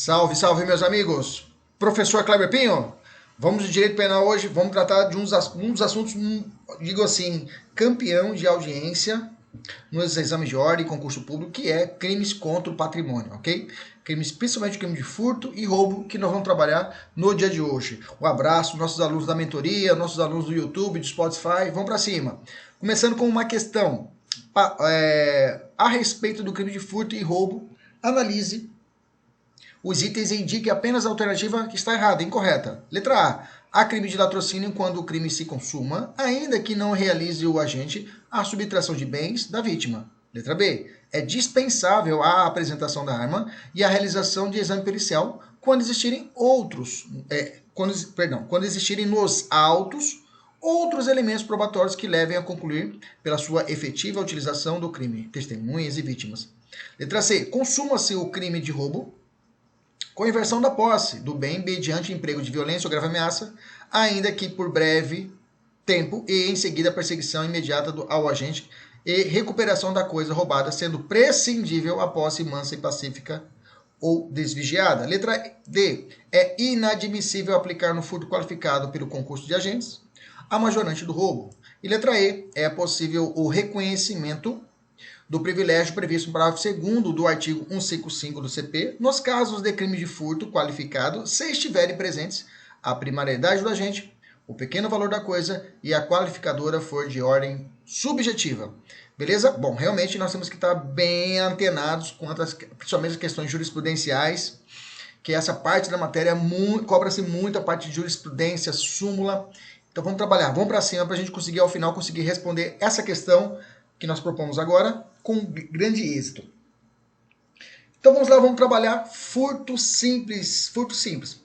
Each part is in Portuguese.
Salve, salve, meus amigos! Professor Kleber Pinho, vamos de direito penal hoje. Vamos tratar de um dos assuntos, digo assim, campeão de audiência nos exames de ordem e concurso público, que é crimes contra o patrimônio, ok? Crimes, principalmente crime de furto e roubo, que nós vamos trabalhar no dia de hoje. Um abraço, nossos alunos da mentoria, nossos alunos do YouTube, do Spotify, vamos para cima. Começando com uma questão a respeito do crime de furto e roubo. Analise os itens e indique apenas a alternativa que está errada, incorreta. Letra A. Há crime de latrocínio quando o crime se consuma, ainda que não realize o agente a subtração de bens da vítima. Letra B. É dispensável a apresentação da arma e a realização de exame pericial quando existirem quando existirem nos autos outros elementos probatórios que levem a concluir pela sua efetiva utilização do crime, testemunhas e vítimas. Letra C. Consuma-se o crime de roubo com inversão da posse do bem mediante emprego de violência ou grave ameaça, ainda que por breve tempo e em seguida a perseguição imediata ao agente e recuperação da coisa roubada, sendo prescindível a posse mansa e pacífica ou desvigiada. Letra D. É inadmissível aplicar no furto qualificado pelo concurso de agentes a majorante do roubo. E letra E. É possível o reconhecimento do privilégio previsto no parágrafo 2º do artigo 155 do CP, nos casos de crime de furto qualificado, se estiverem presentes a primariedade do agente, o pequeno valor da coisa e a qualificadora for de ordem subjetiva. Beleza? Bom, realmente nós temos que estar bem antenados quanto principalmente as questões jurisprudenciais, que essa parte da matéria cobra-se muito a parte de jurisprudência, súmula. Então vamos trabalhar, vamos para cima para a gente conseguir ao final conseguir responder essa questão que nós propomos agora com grande êxito. Então vamos lá, vamos trabalhar furto simples. Furto simples.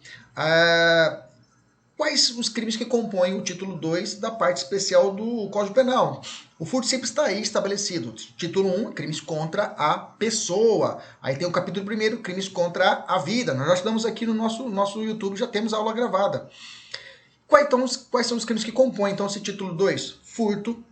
Quais os crimes que compõem o título 2 da parte especial do Código Penal? O furto simples está aí estabelecido. Título 1, crimes contra a pessoa. Aí tem o capítulo 1º, crimes contra a vida. Nós já estudamos aqui no nosso YouTube, já temos aula gravada. Quais são os crimes que compõem então esse título 2? Furto,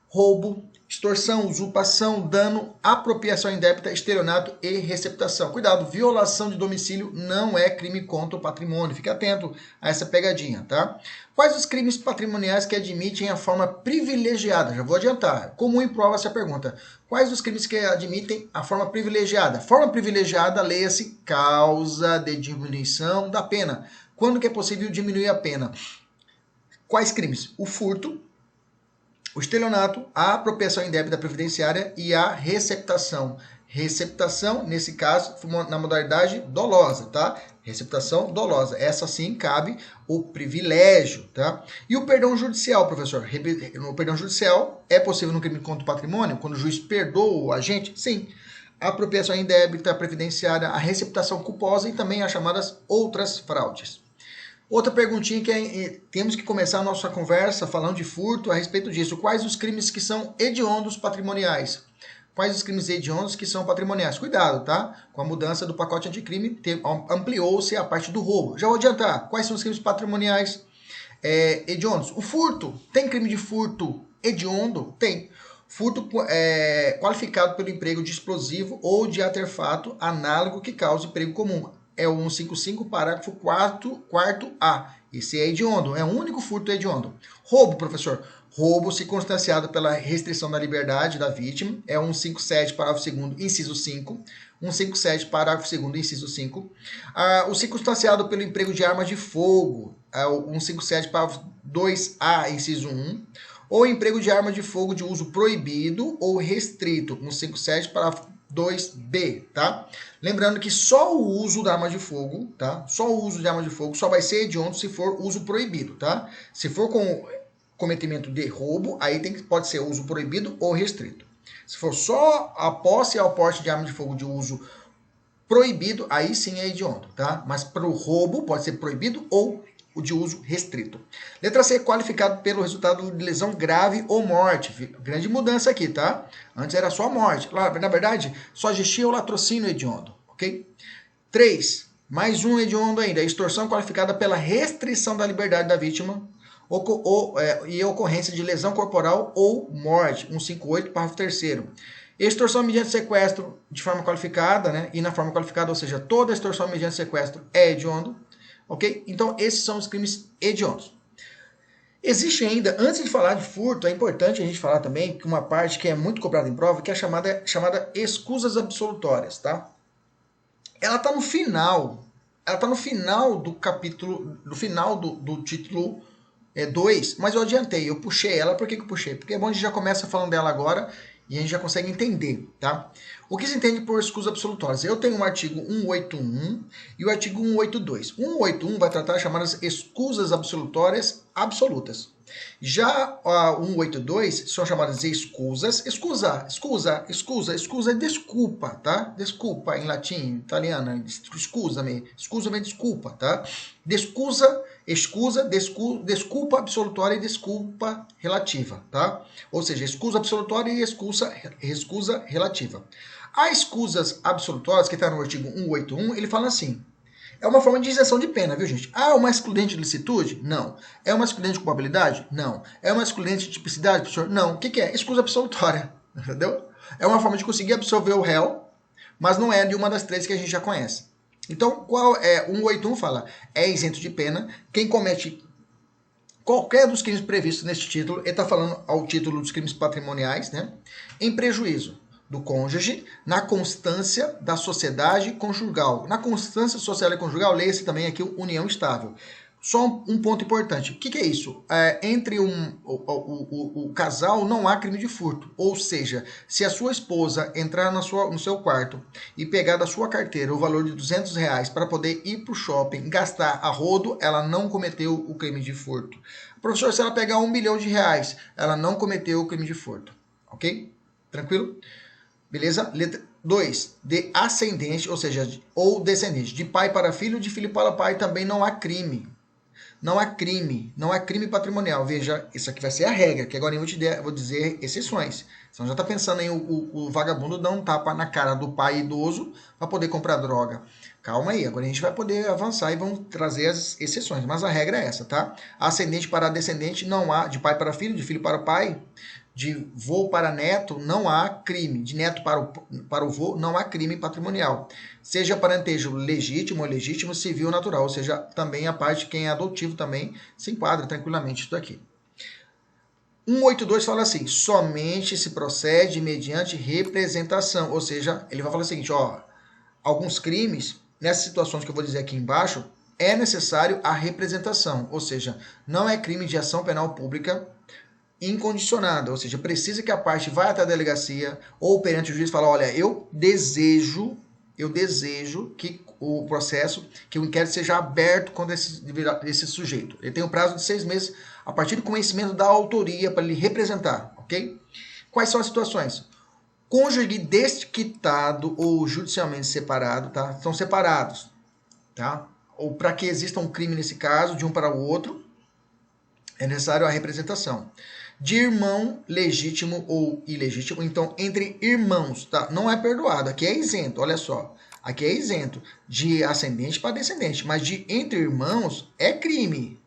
roubo, extorsão, usurpação, dano, apropriação indébita, estelionato e receptação. Cuidado, violação de domicílio não é crime contra o patrimônio. Fique atento a essa pegadinha, tá? Quais os crimes patrimoniais que admitem a forma privilegiada? Já vou adiantar. Comum em prova essa pergunta. Quais os crimes que admitem a forma privilegiada? Forma privilegiada, leia-se causa de diminuição da pena. Quando que é possível diminuir a pena? Quais crimes? O furto, o estelionato, a apropriação indébita previdenciária e a receptação. Receptação, nesse caso, na modalidade dolosa, tá? Receptação dolosa. Essa sim cabe o privilégio, tá? E o perdão judicial, professor? O perdão judicial é possível no crime contra o patrimônio, quando o juiz perdoa o agente? Sim. A apropriação indébita previdenciária, a receptação culposa e também as chamadas outras fraudes. Outra perguntinha que temos que começar a nossa conversa falando de furto a respeito disso. Quais os crimes que são hediondos patrimoniais? Quais os crimes hediondos que são patrimoniais? Cuidado, tá? Com a mudança do pacote anticrime, ampliou-se a parte do roubo. Já vou adiantar. Quais são os crimes patrimoniais hediondos? O furto. Tem crime de furto hediondo? Tem. Furto qualificado pelo emprego de explosivo ou de artefato análogo que cause perigo comum. É o 155, parágrafo 4º-A. Esse é hediondo, é o único furto hediondo. Roubo, professor. Roubo circunstanciado pela restrição da liberdade da vítima. É o 157, parágrafo 2º, inciso 5. 157, parágrafo 2º, inciso 5. O circunstanciado pelo emprego de arma de fogo. É o 157, parágrafo 2A, inciso 1. Ou emprego de arma de fogo de uso proibido ou restrito. 157, parágrafo 2B, tá? Lembrando que só o uso da arma de fogo, tá? Só o uso de arma de fogo só vai ser hediondo se for uso proibido, tá? Se for com cometimento de roubo, aí pode ser uso proibido ou restrito. Se for só a posse e o porte de arma de fogo de uso proibido, aí sim é hediondo, tá? Mas para o roubo pode ser proibido ou o de uso restrito. Letra C, qualificado pelo resultado de lesão grave ou morte. Grande mudança aqui, tá? Antes era só morte. Na verdade, só existia o latrocínio hediondo, ok? 3, mais um hediondo ainda. Extorsão qualificada pela restrição da liberdade da vítima e ocorrência de lesão corporal ou morte. 158, parágrafo 3º. Extorsão mediante sequestro de forma qualificada, né? E na forma qualificada, ou seja, toda extorsão mediante sequestro é hediondo, ok? Então, esses são os crimes hediondos. Existe ainda, antes de falar de furto, é importante a gente falar também que uma parte que é muito cobrada em prova, que é a chamada escusas absolutórias, tá? Ela está no final, do capítulo, no final do título 2, mas eu adiantei, eu puxei ela. Por que eu puxei? Porque é bom a gente já começa falando dela agora e a gente já consegue entender, tá? O que se entende por escusas absolutórias? Eu tenho o artigo 181 e o artigo 182. 181 vai tratar as chamadas escusas absolutórias absolutas. Já a 182 são chamadas escusas. Escusa é desculpa, tá? Desculpa em latim, italiano, excusami, desculpa, tá? Desculpa absolutória e desculpa relativa, tá? Ou seja, escusa absolutória e escusa relativa. As escusas absolutórias, que está no artigo 181, ele fala assim: é uma forma de isenção de pena, viu, gente? Ah, é uma excludente de licitude? Não. É uma excludente de culpabilidade? Não. É uma excludente de tipicidade, professor? Não. O que é? Escusa absolutória, entendeu? É uma forma de conseguir absolver o réu, mas não é de uma das três que a gente já conhece. Então, qual é? 181 fala, é isento de pena quem comete qualquer dos crimes previstos neste título. Ele está falando ao título dos crimes patrimoniais, né? Em prejuízo do cônjuge, na constância da sociedade conjugal. Na constância social e conjugal, leia-se também aqui união estável. Só um ponto importante. O que é isso? Entre o casal não há crime de furto. Ou seja, se a sua esposa entrar no seu quarto e pegar da sua carteira o valor de R$200 para poder ir para o shopping, gastar a rodo, ela não cometeu o crime de furto. Professor, se ela pegar R$1 milhão, ela não cometeu o crime de furto. Ok? Tranquilo? Beleza? Letra 2. De ascendente, ou seja, ou descendente. De pai para filho, de filho para pai também não há crime. Não há crime patrimonial. Veja, isso aqui vai ser a regra, que agora eu vou dizer exceções. Então já está pensando em o vagabundo dar um tapa na cara do pai idoso para poder comprar droga. Calma aí, agora a gente vai poder avançar e vamos trazer as exceções. Mas a regra é essa, tá? Ascendente para descendente não há, de pai para filho, de filho para pai, de vô para neto, não há crime. De neto para o vô, não há crime patrimonial. Seja parentejo legítimo ou ilegítimo, civil ou natural. Ou seja, também a parte, quem é adotivo também se enquadra tranquilamente isso daqui. 182 fala assim: somente se procede mediante representação. Ou seja, ele vai falar o seguinte, ó, alguns crimes, nessas situações que eu vou dizer aqui embaixo, é necessário a representação. Ou seja, não é crime de ação penal pública incondicionada, ou seja, precisa que a parte vá até a delegacia ou perante o juiz e fale, olha, eu desejo que o processo, que o inquérito seja aberto contra esse sujeito. Ele tem um prazo de 6 meses a partir do conhecimento da autoria para ele representar, ok? Quais são as situações? Cônjuge desquitado ou judicialmente separado, tá? São separados, tá? Ou para que exista um crime nesse caso, de um para o outro, é necessário a representação. De irmão legítimo ou ilegítimo, então entre irmãos, tá? Não é perdoado, aqui é isento, olha só. Aqui é isento de ascendente para descendente, mas de entre irmãos é crime.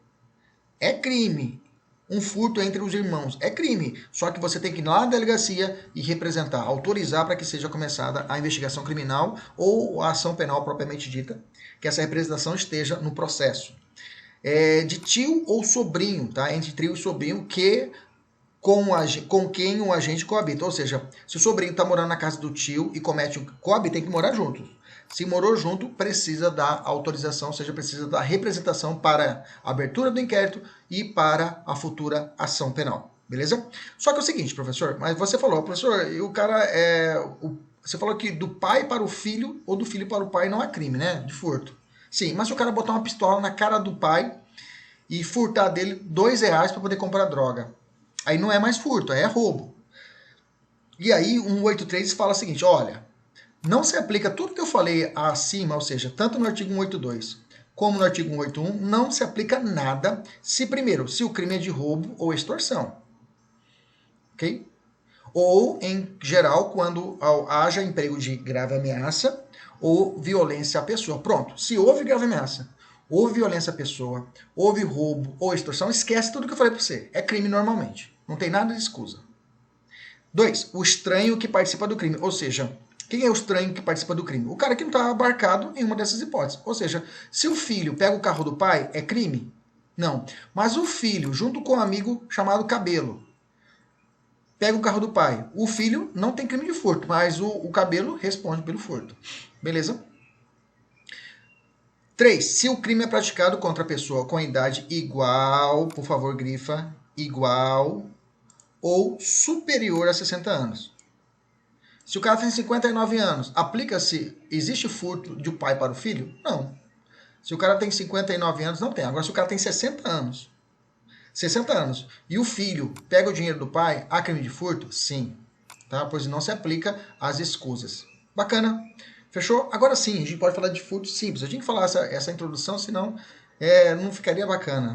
É crime. Um furto entre os irmãos é crime. Só que você tem que ir lá na delegacia e representar, autorizar para que seja começada a investigação criminal ou a ação penal propriamente dita, que essa representação esteja no processo. De tio ou sobrinho, tá? Entre tio e sobrinho que com quem o agente coabita. Ou seja, se o sobrinho está morando na casa do tio e comete um coabito, tem que morar juntos. Se morou junto, precisa da autorização, ou seja, precisa da representação para a abertura do inquérito e para a futura ação penal. Beleza? Só que é o seguinte, professor, mas você falou, professor, e o cara você falou que do pai para o filho ou do filho para o pai não há crime, né? De furto. Sim, mas se o cara botar uma pistola na cara do pai e furtar dele R$2 para poder comprar droga, aí não é mais furto, aí é roubo. E aí, 183 fala o seguinte, olha, não se aplica tudo que eu falei acima, ou seja, tanto no artigo 182 como no artigo 181, não se aplica nada se o crime é de roubo ou extorsão. Ok? Ou, em geral, quando haja emprego de grave ameaça ou violência à pessoa. Pronto, se houve grave ameaça, houve violência à pessoa, houve roubo ou extorsão, esquece tudo que eu falei para você. É crime normalmente. Não tem nada de escusa. 2. O estranho que participa do crime. Ou seja, quem é o estranho que participa do crime? O cara que não está abarcado em uma dessas hipóteses. Ou seja, se o filho pega o carro do pai, é crime? Não. Mas o filho, junto com um amigo chamado Cabelo, pega o carro do pai. O filho não tem crime de furto, mas o Cabelo responde pelo furto. Beleza? 3. Se o crime é praticado contra a pessoa com idade igual, por favor, grifa, igual ou superior a 60 anos. Se o cara tem 59 anos, aplica-se, existe furto de um pai para o filho? Não. Se o cara tem 59 anos, não tem. Agora, se o cara tem 60 anos, e o filho pega o dinheiro do pai, há crime de furto? Sim. Tá? Pois não se aplica às escusas. Bacana. Fechou? Agora sim, a gente pode falar de furto simples. A gente tem que falar essa introdução, senão não ficaria bacana.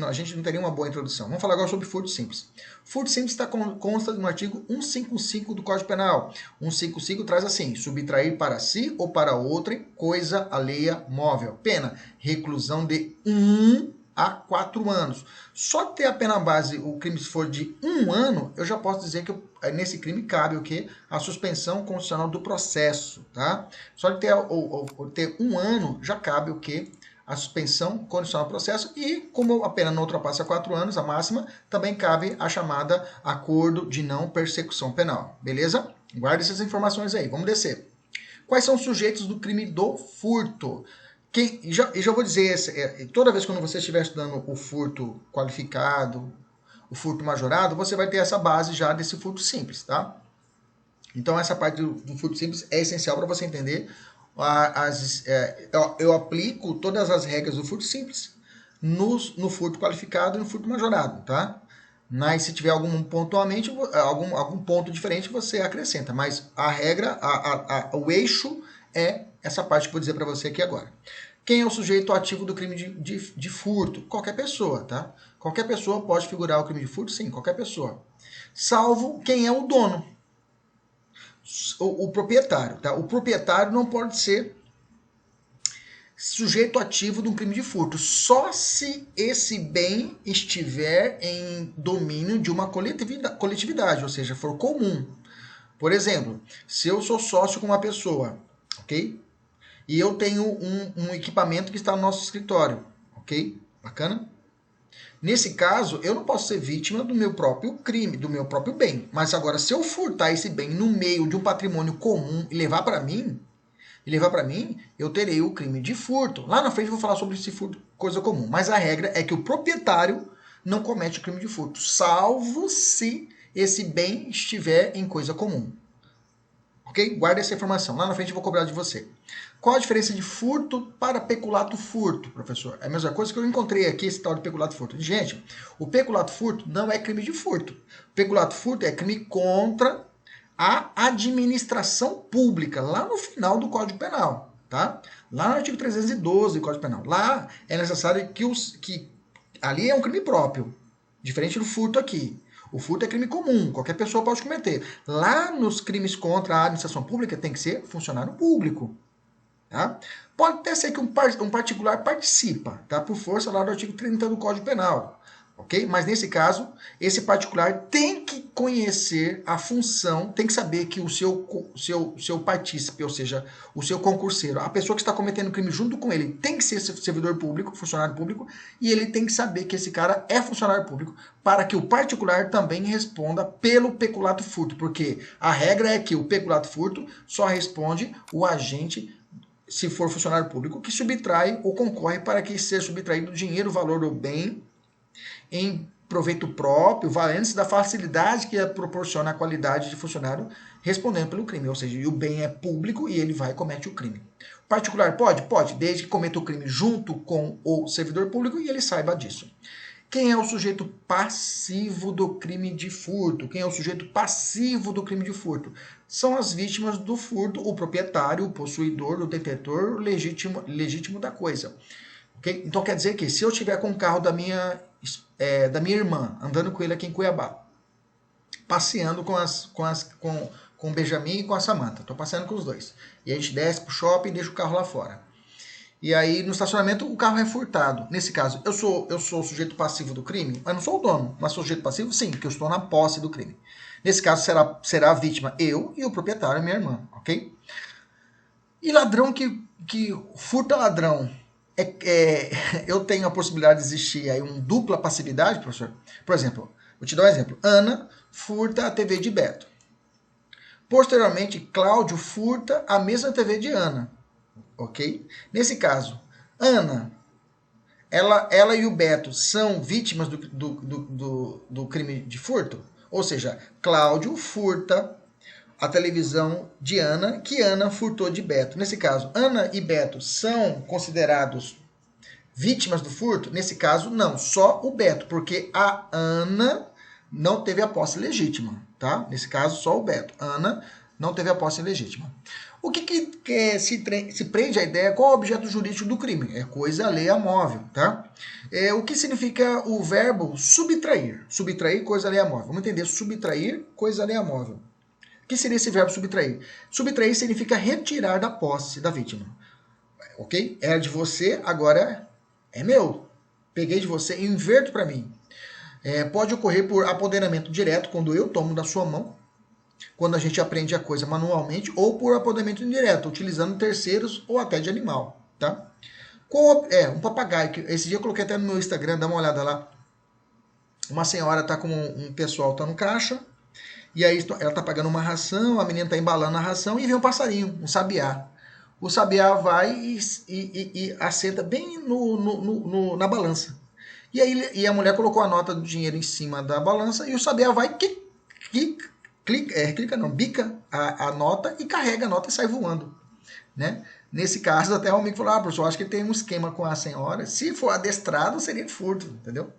A gente não teria uma boa introdução. Vamos falar agora sobre furto simples. Furto simples consta no artigo 155 do Código Penal. 155 traz assim: subtrair para si ou para outrem coisa alheia móvel. Pena: reclusão de 1 a 4 anos. Só ter a pena base, o crime se for de 1 ano, eu já posso dizer que nesse crime cabe o quê? A suspensão constitucional do processo, tá? Só de ter 1 ano, já cabe o quê? A suspensão condicional do processo e, como a pena não ultrapassa 4 anos, a máxima, também cabe a chamada acordo de não persecução penal. Beleza? Guarde essas informações aí. Vamos descer. Quais são os sujeitos do crime do furto? Já vou dizer, toda vez quando você estiver estudando o furto qualificado, o furto majorado, você vai ter essa base já desse furto simples, tá? Então, essa parte do furto simples é essencial para você entender. Eu aplico todas as regras do furto simples no furto qualificado e no furto majorado, tá? Mas se tiver algum ponto diferente, você acrescenta. Mas a regra, o eixo é essa parte que eu vou dizer para você aqui agora. Quem é o sujeito ativo do crime de furto? Qualquer pessoa, tá? Qualquer pessoa pode figurar o crime de furto? Sim, qualquer pessoa. Salvo quem é o dono. O proprietário, tá? O proprietário não pode ser sujeito ativo de um crime de furto, só se esse bem estiver em domínio de uma coletividade, ou seja, for comum. Por exemplo, se eu sou sócio com uma pessoa, ok? E eu tenho um equipamento que está no nosso escritório, ok? Bacana? Nesse caso, eu não posso ser vítima do meu próprio crime, do meu próprio bem. Mas agora, se eu furtar esse bem no meio de um patrimônio comum e levar para mim, eu terei o crime de furto. Lá na frente eu vou falar sobre esse furto, coisa comum. Mas a regra é que o proprietário não comete o crime de furto, salvo se esse bem estiver em coisa comum. Ok? Guarda essa informação. Lá na frente eu vou cobrar de você. Qual a diferença de furto para peculato furto, professor? É a mesma coisa que eu encontrei aqui, esse tal de peculato furto. Gente, o peculato furto não é crime de furto. O peculato furto é crime contra a administração pública, lá no final do Código Penal, tá? Lá no artigo 312 do Código Penal. Lá é necessário que ali é um crime próprio, diferente do furto aqui. O furto é crime comum, qualquer pessoa pode cometer. Lá nos crimes contra a administração pública tem que ser funcionário público. Tá? Pode até ser que um particular participa, tá? Por força lá do artigo 30 do Código Penal. Ok? Mas nesse caso, esse particular tem que conhecer a função, tem que saber que o seu partícipe, ou seja, o seu concurseiro, a pessoa que está cometendo crime junto com ele, tem que ser servidor público, funcionário público, e ele tem que saber que esse cara é funcionário público para que o particular também responda pelo peculato furto, porque a regra é que o peculato furto só responde o agente, se for funcionário público, que subtrai ou concorre para que seja subtraído o dinheiro, o valor do bem, em proveito próprio, valendo-se da facilidade que proporciona a qualidade de funcionário respondendo pelo crime. Ou seja, o bem é público e ele vai e comete o crime. O particular pode? Pode, desde que cometa o crime junto com o servidor público e ele saiba disso. Quem é o sujeito passivo do crime de furto? Quem é o sujeito passivo do crime de furto? São as vítimas do furto, o proprietário, o possuidor, o detentor legítimo da coisa. Okay? Então quer dizer que se eu estiver com o carro da minha irmã, andando com ele aqui em Cuiabá, passeando com o Benjamin e com a Samantha, estou passeando com os dois, e a gente desce pro shopping e deixa o carro lá fora. E aí, no estacionamento, o carro é furtado. Nesse caso, eu sou o sujeito passivo do crime? Eu não sou o dono, mas sou o sujeito passivo? Sim, porque eu estou na posse do crime. Nesse caso, será a vítima eu e o proprietário, minha irmã, ok? E ladrão que furta ladrão, eu tenho a possibilidade de existir aí uma dupla passividade, professor? Por exemplo, vou te dar um exemplo. Ana furta a TV de Beto. Posteriormente, Cláudio furta a mesma TV de Ana. Ok? Nesse caso, Ana, ela e o Beto são vítimas do crime de furto? Ou seja, Cláudio furta a televisão de Ana, que Ana furtou de Beto. Nesse caso, Ana e Beto são considerados vítimas do furto? Nesse caso, não. Só o Beto, porque a Ana não teve a posse legítima, tá? Nesse caso, só o Beto. Ana não teve a posse legítima. O que se prende à ideia? Qual é o objeto jurídico do crime? É coisa alheia móvel, tá? O que significa o verbo subtrair? Subtrair, coisa alheia móvel. Vamos entender, subtrair, coisa alheia móvel. O que seria esse verbo subtrair? Subtrair significa retirar da posse da vítima. Ok? Era de você, agora é meu. Peguei de você e inverto para mim. Pode ocorrer por apoderamento direto, quando eu tomo da sua mão, quando a gente aprende a coisa manualmente, ou por apoderamento indireto, utilizando terceiros ou até de animal. Tá? Um papagaio, que esse dia eu coloquei até no meu Instagram, dá uma olhada lá. Uma senhora tá com um pessoal tá no caixa, e aí ela tá pagando uma ração, a menina tá embalando a ração, e vem um passarinho, um sabiá. O sabiá vai e assenta bem na balança. E a mulher colocou a nota do dinheiro em cima da balança, e o sabiá vai bica a nota e carrega a nota e sai voando. Né? Nesse caso, até o amigo falou, professor, acho que tem um esquema com a senhora. Se for adestrado, seria furto, entendeu?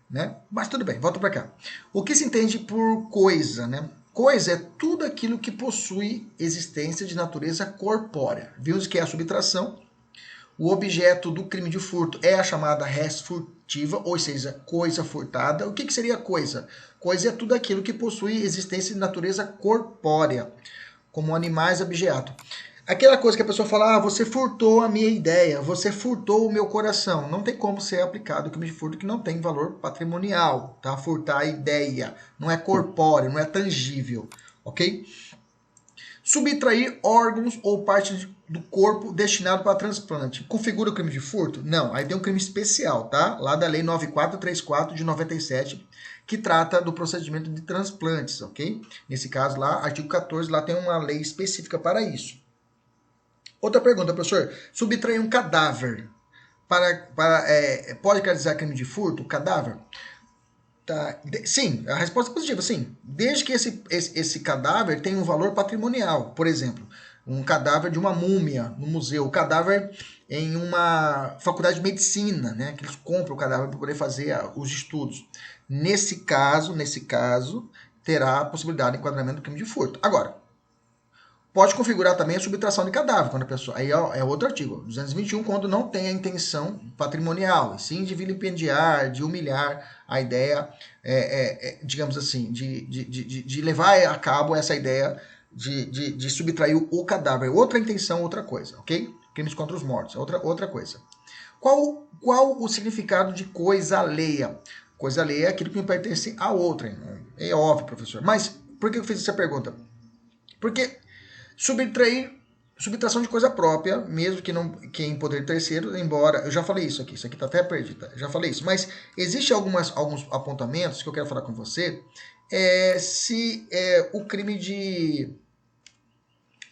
Né? Mas tudo bem, volta para cá. O que se entende por coisa, né? Coisa é tudo aquilo que possui existência de natureza corpórea. Vimos que é a subtração. O objeto do crime de furto é a chamada res furtiva, ou seja, coisa furtada. O que seria coisa? Coisa é tudo aquilo que possui existência de natureza corpórea, como animais, objeto. Aquela coisa que a pessoa fala, você furtou a minha ideia, você furtou o meu coração. Não tem como ser aplicado o crime de furto que não tem valor patrimonial, tá? Furtar a ideia, não é corpóreo, não é tangível, ok? Subtrair órgãos ou partes do corpo destinado para transplante. Configura o crime de furto? Não, aí tem um crime especial, tá? Lá da Lei 9434 de 97, que trata do procedimento de transplantes, ok? Nesse caso lá, artigo 14, lá tem uma lei específica para isso. Outra pergunta, professor. Subtrair um cadáver pode caracterizar crime de furto? Cadáver? Tá. Sim, a resposta é positiva, sim. Desde que esse cadáver tenha um valor patrimonial. Por exemplo, um cadáver de uma múmia no museu, o cadáver em uma faculdade de medicina, né? Que eles compram o cadáver para poder fazer os estudos. Nesse caso, terá a possibilidade de enquadramento do crime de furto. Agora, pode configurar também a subtração de cadáver, quando a pessoa. Aí é outro artigo, 221, quando não tem a intenção patrimonial, e sim de vilipendiar, de humilhar a ideia, digamos assim, de levar a cabo essa ideia de subtrair o cadáver. Outra intenção, outra coisa, ok? Crimes contra os mortos, outra coisa. Qual o significado de coisa alheia? Coisa alheia é aquilo que não pertence a outra. É óbvio, professor. Mas por que eu fiz essa pergunta? Porque subtração de coisa própria, mesmo que em poder terceiro, embora, eu já falei isso aqui tá até perdido, já falei isso, mas existe alguns apontamentos que eu quero falar com você, se o crime de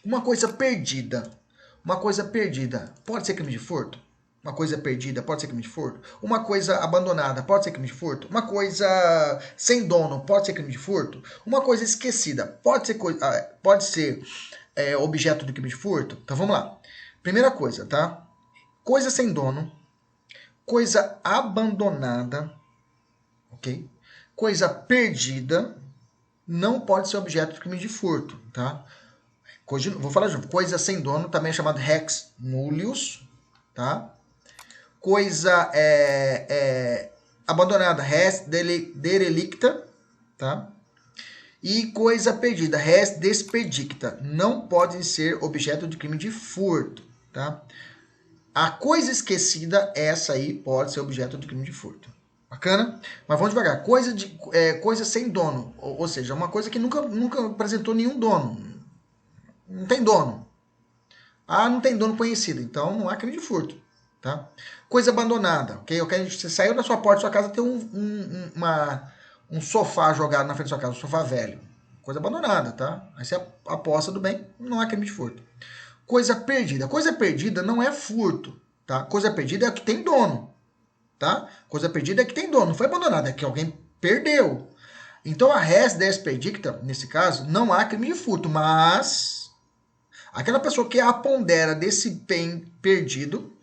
uma coisa perdida pode ser crime de furto? Uma coisa perdida pode ser crime de furto? Uma coisa abandonada pode ser crime de furto? Uma coisa sem dono pode ser crime de furto? Uma coisa esquecida pode ser objeto de crime de furto? Então vamos lá. Primeira coisa, tá? Coisa sem dono, coisa abandonada, ok? Coisa perdida não pode ser objeto de crime de furto, tá? Vou falar junto. Coisa sem dono também é chamado rex nullius, tá? Coisa abandonada, res derelicta, tá? E coisa perdida, res desperdicta, não podem ser objeto de crime de furto, tá? A coisa esquecida, essa aí pode ser objeto de crime de furto. Bacana? Mas vamos devagar. Coisa sem dono. Ou seja, uma coisa que nunca apresentou nenhum dono. Não tem dono. Ah, não tem dono conhecido. Então não há crime de furto. Tá? Coisa abandonada. Okay? Você saiu da sua porta da sua casa, tem um sofá jogado na frente da sua casa. Um sofá velho. Coisa abandonada. Tá? Aí você aposta do bem. Não há crime de furto. Coisa perdida. Coisa perdida não é furto. Tá? Coisa perdida é que tem dono. Tá? Coisa perdida é que tem dono, não foi abandonada, é que alguém perdeu. Então a res des perdicta, nesse caso, não há crime de furto, mas aquela pessoa que apondera desse bem perdido,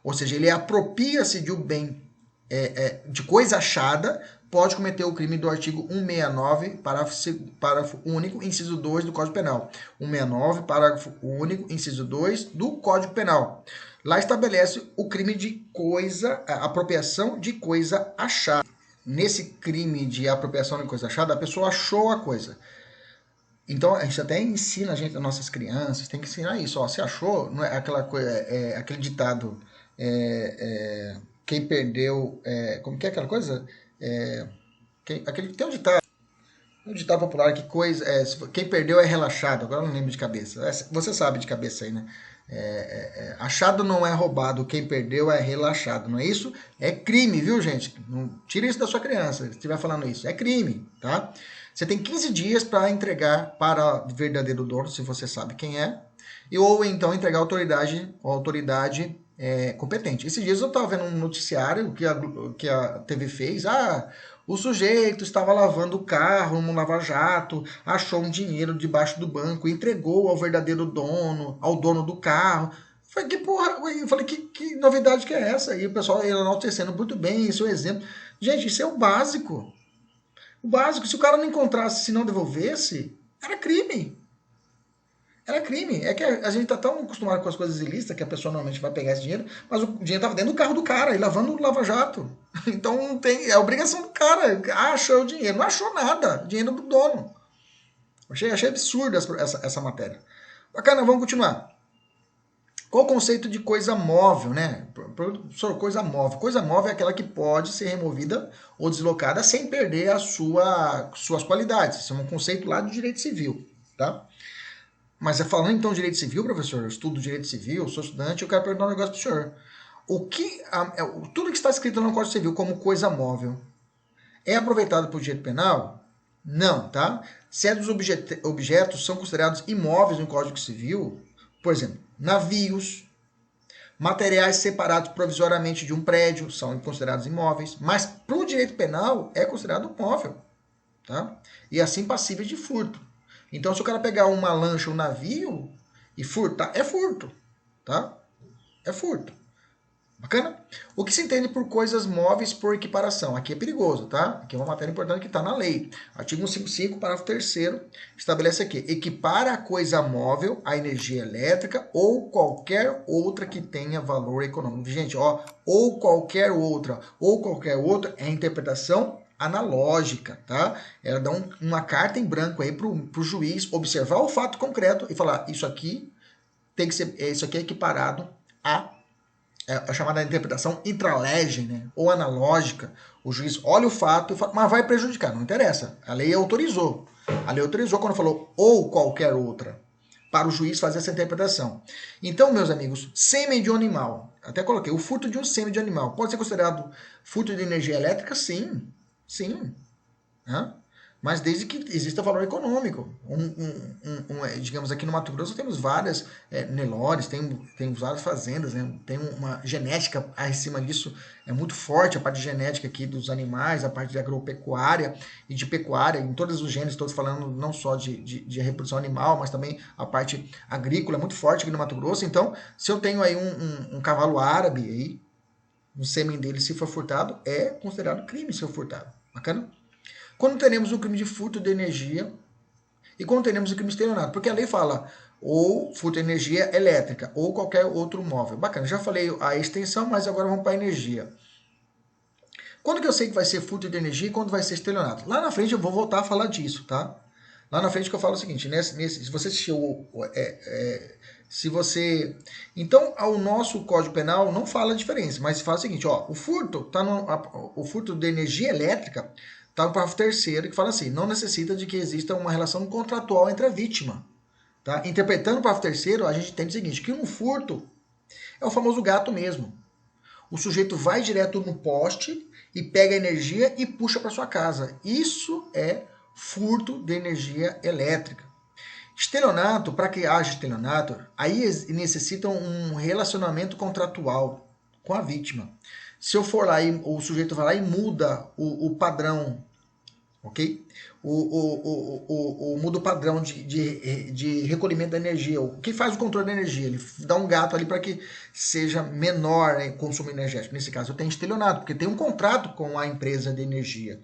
ou seja, ele apropria-se de um bem de coisa achada, pode cometer o crime do artigo 169, parágrafo único, inciso 2 do Código Penal. 169, parágrafo único, inciso 2 do Código Penal. Lá estabelece o crime de apropriação de coisa achada. Nesse crime de apropriação de coisa achada, a pessoa achou a coisa. Então, a gente até ensina as nossas crianças, tem que ensinar isso. Ó, se achou, não é aquela coisa, aquele ditado, quem perdeu, como que é aquela coisa? Tem um ditado popular que quem perdeu é relaxado. Agora eu não lembro de cabeça. Você sabe de cabeça aí, né? Achado não é roubado, quem perdeu é relaxado, não é isso? É crime, viu, gente? Não tira isso da sua criança, se estiver falando isso. É crime, tá? Você tem 15 dias para entregar para o verdadeiro dono, se você sabe quem é, ou então entregar à autoridade competente. Esses dias eu estava vendo um noticiário que a TV fez. O sujeito estava lavando o carro num lava-jato, achou um dinheiro debaixo do banco, entregou ao verdadeiro dono, ao dono do carro. Falei, que porra, eu falei, que novidade que é essa? E o pessoal enaltecendo muito bem, esse é o exemplo. Gente, isso é o básico. O básico, se o cara não encontrasse, se não devolvesse, era crime. Era crime. É que a gente tá tão acostumado com as coisas ilícitas que a pessoa normalmente vai pegar esse dinheiro, mas o dinheiro estava dentro do carro do cara, e lavando o lava-jato. Então não tem, é a obrigação do cara. Achou o dinheiro. Não achou nada. Dinheiro do dono. Achei absurdo essa matéria. Bacana, vamos continuar. Qual o conceito de coisa móvel, né? Professor, coisa móvel. Coisa móvel é aquela que pode ser removida ou deslocada sem perder as suas qualidades. Isso é um conceito lá do direito civil, tá? Mas falando então de direito civil, professor, eu estudo direito civil, sou estudante, eu quero perguntar um negócio para o senhor. Tudo que está escrito no Código Civil como coisa móvel é aproveitado por direito penal? Não, tá? Certos objetos são considerados imóveis no Código Civil, por exemplo, navios, materiais separados provisoriamente de um prédio são considerados imóveis, mas para o direito penal é considerado móvel, tá? E assim passíveis de furto. Então, se o cara pegar uma lancha, um navio e furtar, é furto, tá? É furto. Bacana? O que se entende por coisas móveis por equiparação? Aqui é perigoso, tá? Aqui é uma matéria importante que está na lei. Artigo 155, parágrafo 3º, estabelece aqui: equipara a coisa móvel à energia elétrica ou qualquer outra que tenha valor econômico. Gente, ó, ou qualquer outra é a interpretação analógica, tá? Ela dá uma carta em branco aí pro juiz observar o fato concreto e falar: isso aqui tem que ser, isso aqui é equiparado a chamada interpretação intralege, né? Ou analógica. O juiz olha o fato e fala, mas vai prejudicar, não interessa. A lei autorizou. A lei autorizou quando falou ou qualquer outra, para o juiz fazer essa interpretação. Então, meus amigos, sêmen de um animal, até coloquei, o furto de um sêmen de animal, pode ser considerado furto de energia elétrica? Sim. Sim, né? Mas desde que exista valor econômico. Digamos, aqui no Mato Grosso temos várias Nelores, temos várias fazendas, né? Tem uma genética acima disso, é muito forte a parte genética aqui dos animais, a parte de agropecuária e de pecuária, em todos os gêneros, estou falando não só de reprodução animal, mas também a parte agrícola é muito forte aqui no Mato Grosso. Então, se eu tenho aí um cavalo árabe, aí, o sêmen dele, se for furtado, é considerado crime se for furtado. Bacana? Quando teremos o crime de furto de energia e quando teremos o crime de estelionato? Porque a lei fala ou furto de energia elétrica ou qualquer outro móvel. Bacana, já falei a extensão, mas agora vamos para a energia. Quando que eu sei que vai ser furto de energia e quando vai ser estelionato? Lá na frente eu vou voltar a falar disso, tá? Lá na frente que eu falo o seguinte, se você assistiu Se você... Então, o nosso Código Penal não fala a diferença, mas fala o seguinte, ó, o furto o furto de energia elétrica está no parágrafo 3º, que fala assim, não necessita de que exista uma relação contratual entre a vítima. Tá? Interpretando o parágrafo 3º, a gente entende o seguinte, que um furto é o famoso gato mesmo. O sujeito vai direto no poste e pega a energia e puxa para sua casa. Isso é furto de energia elétrica. Estelionato, para que haja estelionato, aí necessita um relacionamento contratual com a vítima. Se eu for lá e o sujeito vai lá e muda o padrão, ok? Muda o padrão de recolhimento da energia. O que faz o controle da energia? Ele dá um gato ali para que seja menor o consumo energético. Nesse caso, eu tenho estelionato, porque tem um contrato com a empresa de energia.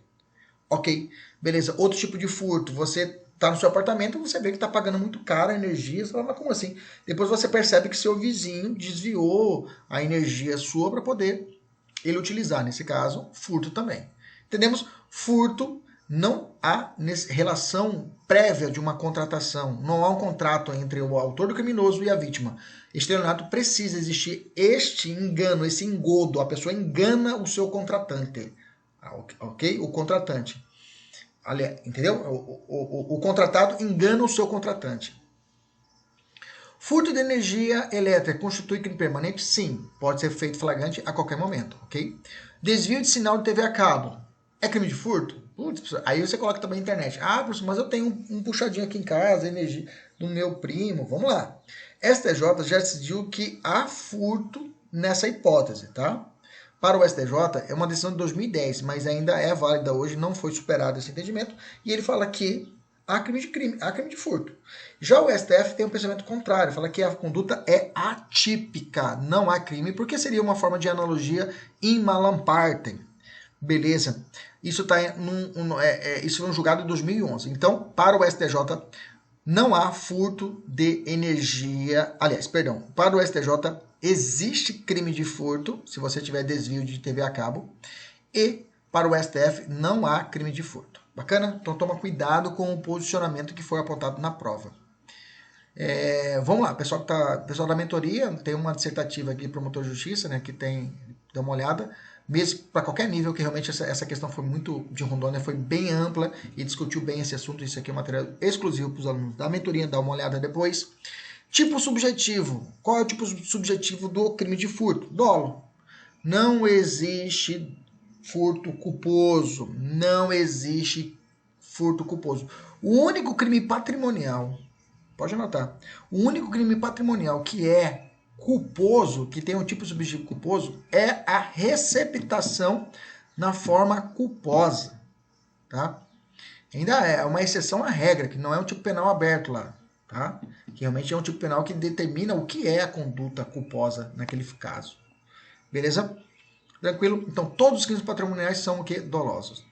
Ok, beleza. Outro tipo de furto, você está no seu apartamento, você vê que está pagando muito caro a energia, você fala, mas como assim? Depois você percebe que seu vizinho desviou a energia sua para poder ele utilizar. Nesse caso, furto também. Entendemos? Furto, não há relação prévia de uma contratação, não há um contrato entre o autor do criminoso e a vítima. Estelionato precisa existir este engano, esse engodo, a pessoa engana o seu contratante, ok? O contratante. Entendeu? O contratado engana o seu contratante. Furto de energia elétrica constitui crime permanente? Sim, pode ser feito flagrante a qualquer momento, ok? Desvio de sinal de TV a cabo é crime de furto? Putz, aí você coloca também na internet. Ah, professor, mas eu tenho um puxadinho aqui em casa, energia do meu primo. Vamos lá. STJ já decidiu que há furto nessa hipótese, tá? Para o STJ, é uma decisão de 2010, mas ainda é válida hoje, não foi superado esse entendimento, e ele fala que há crime de furto. Já o STF tem um pensamento contrário, fala que a conduta é atípica, não há crime, porque seria uma forma de analogia in malam partem. Beleza? Isso isso foi um julgado em 2011. Então, para o STJ, não há furto de energia. Aliás, perdão, para o STJ existe crime de furto, se você tiver desvio de TV a cabo, e para o STF não há crime de furto. Bacana? Então toma cuidado com o posicionamento que foi apontado na prova. Vamos lá, pessoal da mentoria, tem uma dissertativa aqui, promotor de justiça, né, que dá uma olhada, mesmo para qualquer nível, que realmente essa questão foi muito de Rondônia, foi bem ampla e discutiu bem esse assunto. Isso aqui é um material exclusivo para os alunos da mentoria, dá uma olhada depois. Tipo subjetivo. Qual é o tipo subjetivo do crime de furto? Dolo. Não existe furto culposo. Não existe furto culposo. O único crime patrimonial, pode anotar, o único crime patrimonial que é culposo, que tem um tipo subjetivo culposo, é a receptação na forma culposa. Tá? Ainda é uma exceção à regra, que não é um tipo penal aberto lá. Tá? Que realmente é um tipo penal que determina o que é a conduta culposa naquele caso. Beleza? Tranquilo? Então, todos os crimes patrimoniais são o quê? Dolosos.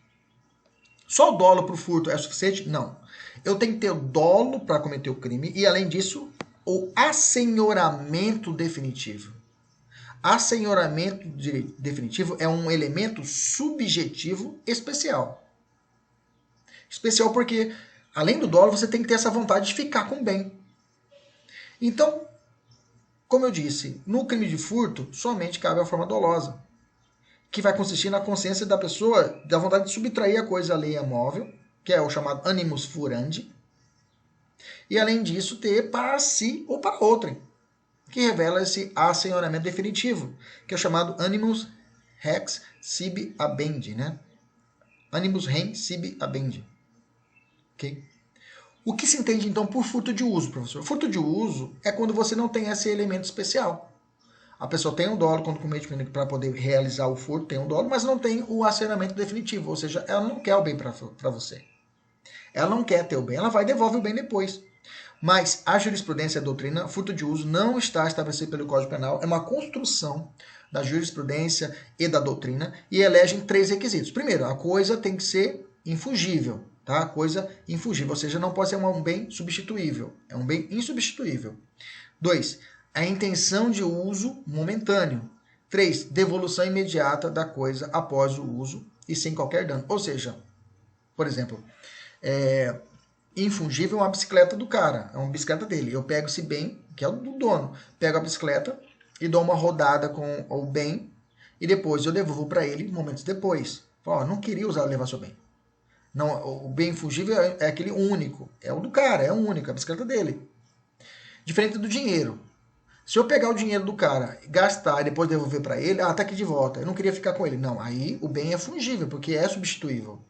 Só o dolo para o furto é suficiente? Não. Eu tenho que ter o dolo para cometer o crime e, além disso, o assenhoramento definitivo. Assenhoramento definitivo é um elemento subjetivo especial. Especial porque, além do dolo, você tem que ter essa vontade de ficar com o bem. Então, como eu disse, no crime de furto, somente cabe a forma dolosa, que vai consistir na consciência da pessoa, da vontade de subtrair a coisa alheia móvel, que é o chamado animus furandi, e além disso ter para si ou para outrem, que revela esse assenhoramento definitivo, que é o chamado animus rex sibi habendi, né? Animus rem sibi habendi. Ok? O que se entende então por furto de uso, professor? Furto de uso é quando você não tem esse elemento especial. A pessoa tem um dolo quando comete para poder realizar o furto, tem um dolo, mas não tem o assenhoramento definitivo, ou seja, ela não quer o bem para você. Ela não quer ter o bem, ela vai e devolve o bem depois. Mas a jurisprudência e a doutrina, furto de uso não está estabelecido pelo Código Penal, é uma construção da jurisprudência e da doutrina e elegem 3 requisitos. Primeiro, a coisa tem que ser infungível, tá? Coisa infungível, ou seja, não pode ser um bem substituível, é um bem insubstituível. 2, a intenção de uso momentâneo. 3, devolução imediata da coisa após o uso e sem qualquer dano. Ou seja, por exemplo, infungível é uma bicicleta do cara, é uma bicicleta dele. Eu pego esse bem, que é o do dono, pego a bicicleta e dou uma rodada com o bem e depois eu devolvo para ele momentos depois. Ó, não queria levar seu bem. Não, o bem infungível é aquele único, é o do cara, é o único, é a bicicleta dele. Diferente do dinheiro. Se eu pegar o dinheiro do cara, gastar e depois devolver para ele, tá aqui de volta, eu não queria ficar com ele. Não, aí o bem é fungível, porque é substituível,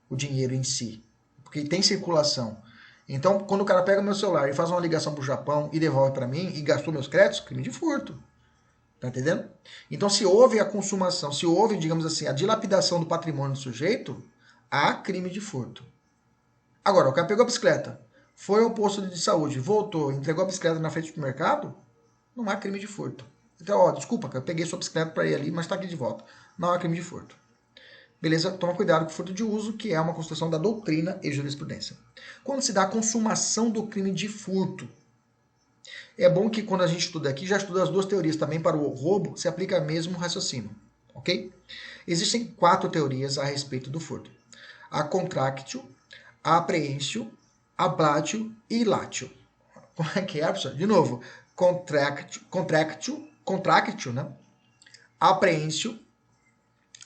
o dinheiro em si, porque tem circulação. Então, quando o cara pega meu celular e faz uma ligação pro Japão e devolve para mim e gastou meus créditos, crime de furto. Tá entendendo? Então, se houve a consumação, se houve, digamos assim, a dilapidação do patrimônio do sujeito, há crime de furto. Agora, o cara pegou a bicicleta, foi ao posto de saúde, voltou, entregou a bicicleta na frente do mercado, não há crime de furto. Então, ó, desculpa, eu peguei sua bicicleta para ir ali, mas está aqui de volta. Não há crime de furto. Beleza? Toma cuidado com o furto de uso, que é uma construção da doutrina e jurisprudência. Quando se dá a consumação do crime de furto, é bom que quando a gente estuda aqui, já estuda as duas teorias também para o roubo, se aplica o mesmo raciocínio. Ok? Existem 4 teorias a respeito do furto. A contractio, a apreensio, a blatio e ilatio. Como é que é, professor? De novo. Contractio, né? Apreensio,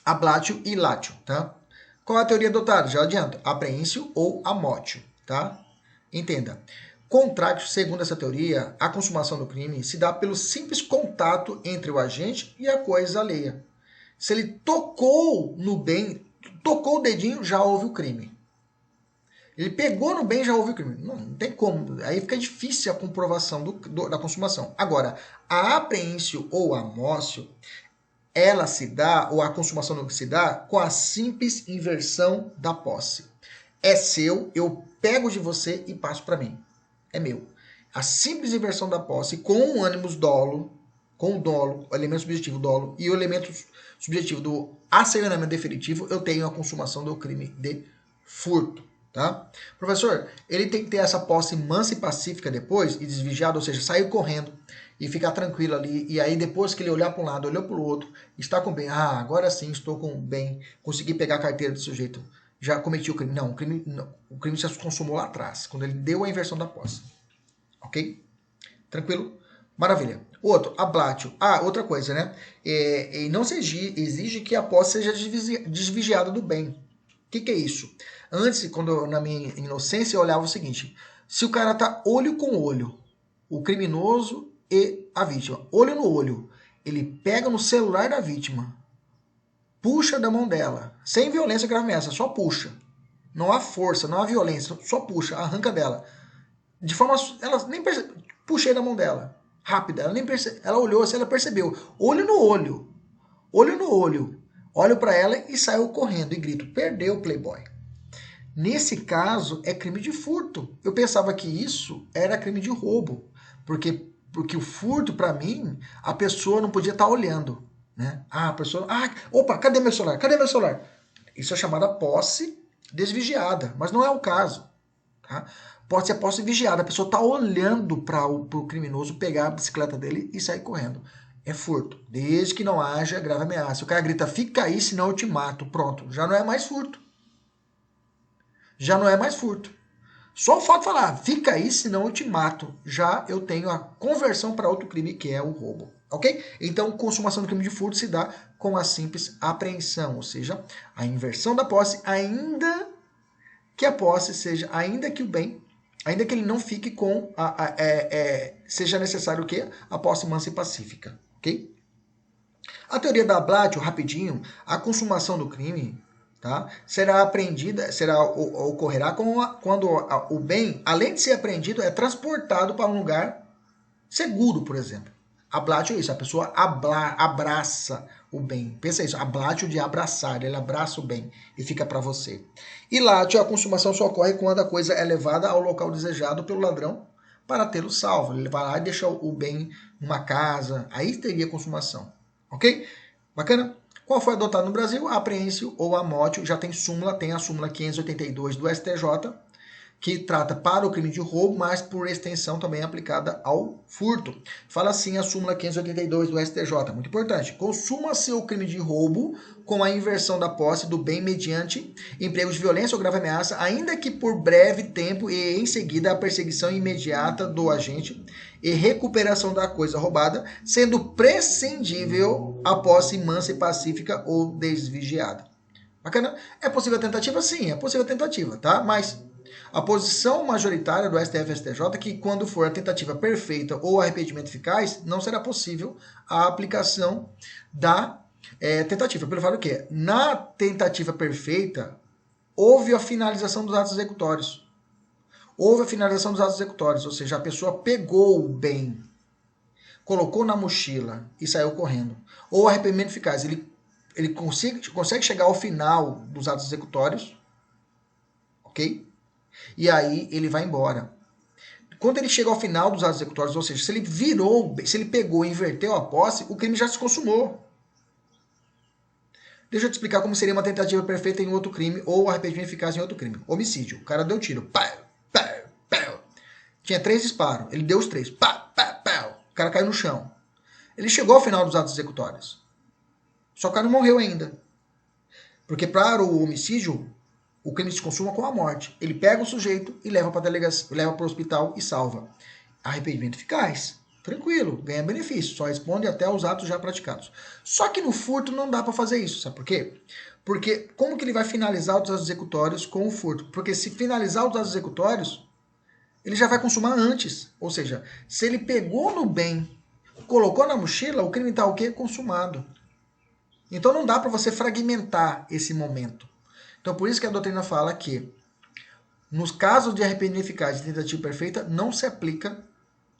ablatio e ilatio, tá? Qual é a teoria adotada? Já adianto. Apreensio ou amotio, tá? Entenda. Contractio, segundo essa teoria, a consumação do crime se dá pelo simples contato entre o agente e a coisa alheia. Se ele tocou no bem, tocou o dedinho, já houve o crime. Ele pegou no bem, já houve o crime. Não tem como. Aí fica difícil a comprovação da consumação. Agora, a apreensio ou amócio, ela se dá, ou a consumação não se dá, com a simples inversão da posse. É seu, eu pego de você e passo para mim. É meu. A simples inversão da posse com o ânimos dolo, com o dolo, o elemento subjetivo dolo, e o elemento subjetivo do assaionamento definitivo, eu tenho a consumação do crime de furto. Tá? Professor, ele tem que ter essa posse mansa e pacífica depois e desvigiada, ou seja, sair correndo e ficar tranquilo ali, e aí depois que ele olhar para um lado, olhou para o outro, está com bem, agora sim estou com bem, consegui pegar a carteira do sujeito, já cometi o crime. Não, o crime já se consumou lá atrás, quando ele deu a inversão da posse. Ok? Tranquilo? Maravilha. Outro, ablatio. Outra coisa, né? Não se exige que a posse seja desvigiada do bem. O que é isso? Antes, quando na minha inocência, eu olhava o seguinte: se o cara tá olho com olho, o criminoso e a vítima, olho no olho, ele pega no celular da vítima, puxa da mão dela, sem violência grave ameaça, só puxa. Não há força, não há violência, só puxa, arranca dela. De forma, ela nem percebe, puxei da mão dela, rápida, ela nem percebe, ela olhou, ela percebeu, olho no olho, olho para ela e saiu correndo e grito: perdeu o Playboy. Nesse caso, é crime de furto. Eu pensava que isso era crime de roubo, porque o furto, para mim, a pessoa não podia estar olhando, né? A pessoa, opa, cadê meu celular? Cadê meu celular? Isso é chamada posse desvigiada, mas não é o caso, tá? Pode ser posse vigiada, a pessoa está olhando para o criminoso pegar a bicicleta dele e sair correndo. É furto, desde que não haja grave ameaça. O cara grita: fica aí, senão eu te mato. Pronto, já não é mais furto. Já não é mais furto. Só o fato de falar: fica aí, senão eu te mato, já eu tenho a conversão para outro crime, que é o roubo. Ok? Então, consumação do crime de furto se dá com a simples apreensão, ou seja, a inversão da posse, ainda que a posse seja, ainda que o bem, ainda que ele não fique com, seja necessário o quê? A posse mansa e pacífica. Ok? A teoria da ablatio, rapidinho, a consumação do crime, tá? Ocorrerá quando o bem, além de ser apreendido, é transportado para um lugar seguro, por exemplo. Ablatio é isso, a pessoa abraça o bem. Pensa isso, ablatio de abraçar, ele abraça o bem e fica para você. Ilatio, a consumação só ocorre quando a coisa é levada ao local desejado pelo ladrão para tê-lo salvo. Ele vai lá e deixa o bem numa casa, aí teria consumação. Ok? Bacana? Qual foi adotado no Brasil? A apreensio ou amótio, já tem a súmula 582 do STJ, que trata para o crime de roubo, mas por extensão também é aplicada ao furto. Fala assim a súmula 582 do STJ, muito importante. Consuma-se o crime de roubo com a inversão da posse do bem mediante emprego de violência ou grave ameaça, ainda que por breve tempo e em seguida a perseguição imediata do agente e recuperação da coisa roubada, sendo prescindível a posse mansa e pacífica ou desvigiada. Bacana? É possível a tentativa? Sim, é possível a tentativa, tá? Mas a posição majoritária do STF e STJ é que quando for a tentativa perfeita ou arrependimento eficaz, não será possível a aplicação da tentativa. Pelo fato que na tentativa perfeita, houve a finalização dos atos executórios. Houve a finalização dos atos executórios, ou seja, a pessoa pegou o bem, colocou na mochila e saiu correndo. Ou arrependimento eficaz, ele consegue chegar ao final dos atos executórios, ok? E aí ele vai embora. Quando ele chega ao final dos atos executórios, ou seja, se ele pegou e inverteu a posse, o crime já se consumou. Deixa eu te explicar como seria uma tentativa perfeita em outro crime ou arrependimento eficaz em outro crime. Homicídio. O cara deu tiro. Pá, pá, pá. Tinha 3 disparos. Ele deu os 3. Pá, pá, pá. O cara caiu no chão. Ele chegou ao final dos atos executórios. Só que o cara não morreu ainda. Porque para o homicídio, o crime se consuma com a morte. Ele pega o sujeito e leva para a delegacia, leva para o hospital e salva. Arrependimento eficaz. Tranquilo, ganha benefício, só responde até os atos já praticados. Só que no furto não dá para fazer isso, sabe por quê? Porque como que ele vai finalizar os atos executórios com o furto? Porque se finalizar os atos executórios, ele já vai consumar antes. Ou seja, se ele pegou no bem, colocou na mochila, o crime está o quê? Consumado. Então não dá para você fragmentar esse momento. Então por isso que a doutrina fala que nos casos de arrependimento eficaz e tentativa perfeita, não se aplica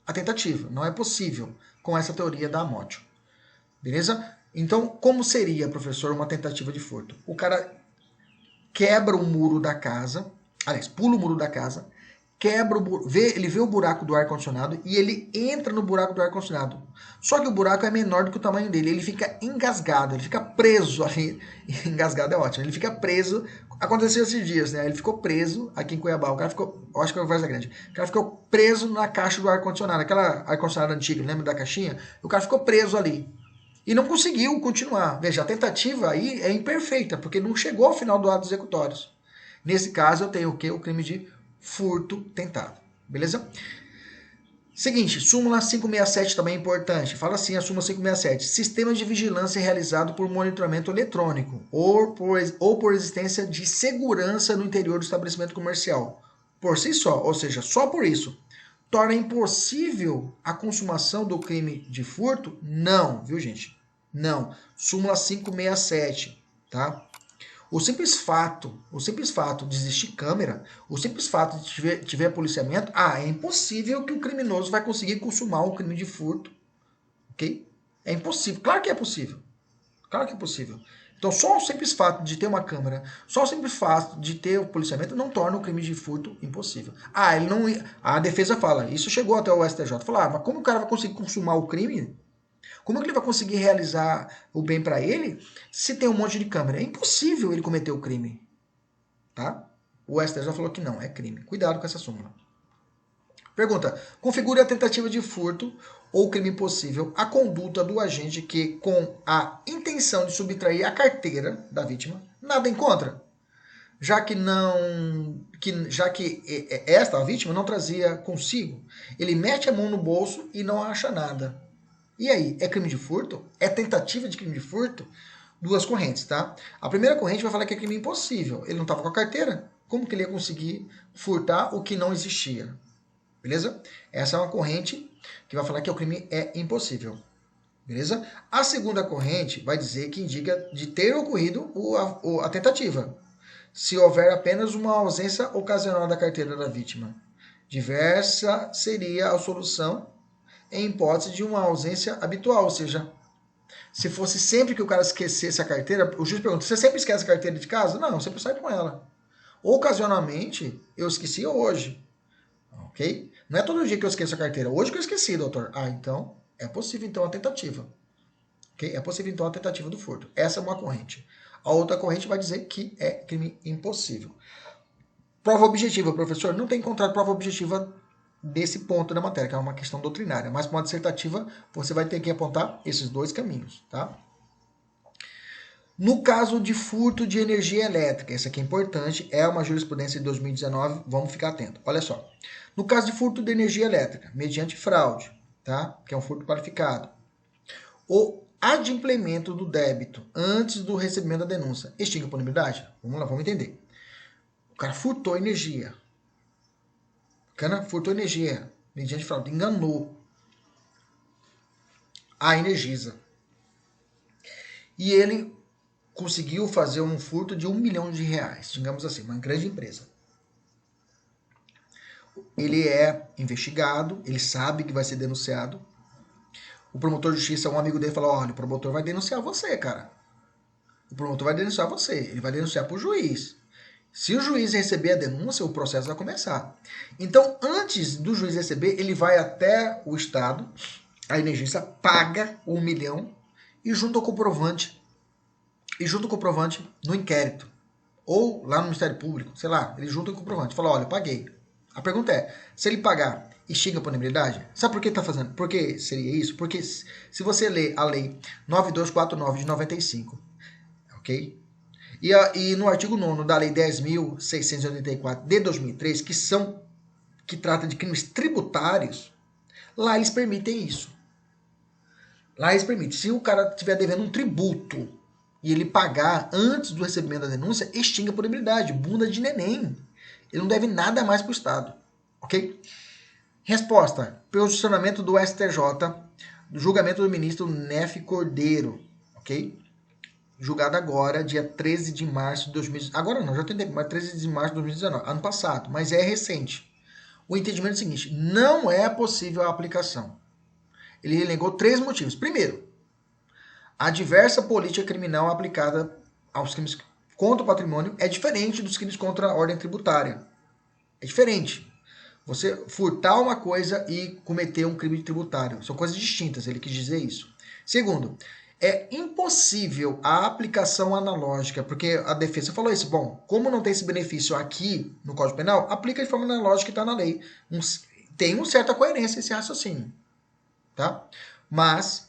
a tentativa. Não é possível com essa teoria da amótio. Beleza? Então, como seria, professor, uma tentativa de furto? O cara quebra o muro da casa, aliás, pula o muro da casa, ele vê o buraco do ar-condicionado e ele entra no buraco do ar-condicionado. Só que o buraco é menor do que o tamanho dele. Ele fica engasgado, ele fica preso ali. Engasgado é ótimo. Ele fica preso. Aconteceu esses dias, né? Ele ficou preso aqui em Cuiabá. O cara ficou, eu acho que é o Varza Grande. O cara ficou preso na caixa do ar-condicionado. Aquela ar-condicionado antiga, lembra da caixinha? O cara ficou preso ali. E não conseguiu continuar. Veja, a tentativa aí é imperfeita, porque não chegou ao final do ato executórios. Nesse caso, eu tenho o quê? O crime de furto tentado. Beleza? Seguinte, súmula 567 também é importante. Fala assim a súmula 567. Sistema de vigilância realizado por monitoramento eletrônico ou por existência de segurança no interior do estabelecimento comercial. Por si só, ou seja, só por isso, torna impossível a consumação do crime de furto? Não, viu, gente? Não. Súmula 567, tá? O simples fato de existir câmera, o simples fato de tiver policiamento, é impossível que o criminoso vai conseguir consumar um crime de furto, ok? É impossível, claro que é possível, claro que é possível. Então só o simples fato de ter uma câmera, só o simples fato de ter o policiamento não torna o crime de furto impossível. A defesa fala, isso chegou até o STJ, falou, mas como o cara vai conseguir consumar o crime? Como é que ele vai conseguir realizar o bem para ele se tem um monte de câmera? É impossível ele cometer o crime. Tá? O STJ já falou que não, é crime. Cuidado com essa súmula. Pergunta. Configure a tentativa de furto ou crime impossível a conduta do agente que, com a intenção de subtrair a carteira da vítima, nada encontra. Já que esta, a vítima, não trazia consigo. Ele mete a mão no bolso e não acha nada. E aí, é crime de furto? É tentativa de crime de furto? Duas correntes, tá? A primeira corrente vai falar que é crime impossível. Ele não estava com a carteira. Como que ele ia conseguir furtar o que não existia? Beleza? Essa é uma corrente que vai falar que o crime é impossível. Beleza? A segunda corrente vai dizer que indica de ter ocorrido a tentativa. Se houver apenas uma ausência ocasional da carteira da vítima. Diversa seria a solução em hipótese de uma ausência habitual, ou seja, se fosse sempre que o cara esquecesse a carteira, o juiz pergunta, você sempre esquece a carteira de casa? Não, eu sempre saio com ela. Ocasionalmente, eu esqueci hoje, ok? Não é todo dia que eu esqueço a carteira, hoje que eu esqueci, doutor. Então, é possível então a tentativa, ok? É possível então a tentativa do furto. Essa é uma corrente. A outra corrente vai dizer que é crime impossível. Prova objetiva, professor. Não tem encontrado prova objetiva desse ponto da matéria, que é uma questão doutrinária. Mas para uma dissertativa, você vai ter que apontar esses dois caminhos, tá? No caso de furto de energia elétrica, essa aqui é importante, é uma jurisprudência de 2019, vamos ficar atento. Olha só. No caso de furto de energia elétrica, mediante fraude, tá? Que é um furto qualificado, o adimplemento do débito antes do recebimento da denúncia extingue a punibilidade? Vamos lá, vamos entender. O cara furtou energia. O cara furtou energia mediante fraude, enganou a Energisa. E ele conseguiu fazer um furto de R$1 milhão, digamos assim, uma grande empresa. Ele é investigado, ele sabe que vai ser denunciado. O promotor de justiça, um amigo dele, falou: olha, o promotor vai denunciar você, cara. O promotor vai denunciar você, ele vai denunciar para o juiz. Se o juiz receber a denúncia, o processo vai começar. Então, antes do juiz receber, ele vai até o Estado, a Energisa paga R$1 milhão e junta o comprovante no inquérito. Ou lá no Ministério Público, sei lá, ele junta o comprovante. Fala: olha, eu paguei. A pergunta é, se ele pagar, extingue a punibilidade? Sabe por que está fazendo? Por que seria isso? Porque se você ler a lei 9249 de 95, ok? E no artigo 9º da lei 10.684 de 2003, que trata de crimes tributários, lá eles permitem isso. Lá eles permitem. Se o cara estiver devendo um tributo e ele pagar antes do recebimento da denúncia, extingue a punibilidade. Bunda de neném. Ele não deve nada mais para o Estado. Ok? Resposta. Posicionamento do STJ, do julgamento do ministro Nefe Cordeiro. Ok? Julgado agora, dia 13 de março de 2019. Agora não, já tem tempo, mas 13 de março de 2019. Ano passado, mas é recente. O entendimento é o seguinte: não é possível a aplicação. Ele elencou 3 motivos. Primeiro, a diversa política criminal aplicada aos crimes contra o patrimônio é diferente dos crimes contra a ordem tributária. É diferente. Você furtar uma coisa e cometer um crime tributário. São coisas distintas, ele quis dizer isso. Segundo, é impossível a aplicação analógica, porque a defesa falou isso. Bom, como não tem esse benefício aqui no Código Penal, aplica de forma analógica que está na lei. Tem uma certa coerência esse raciocínio. Tá? Mas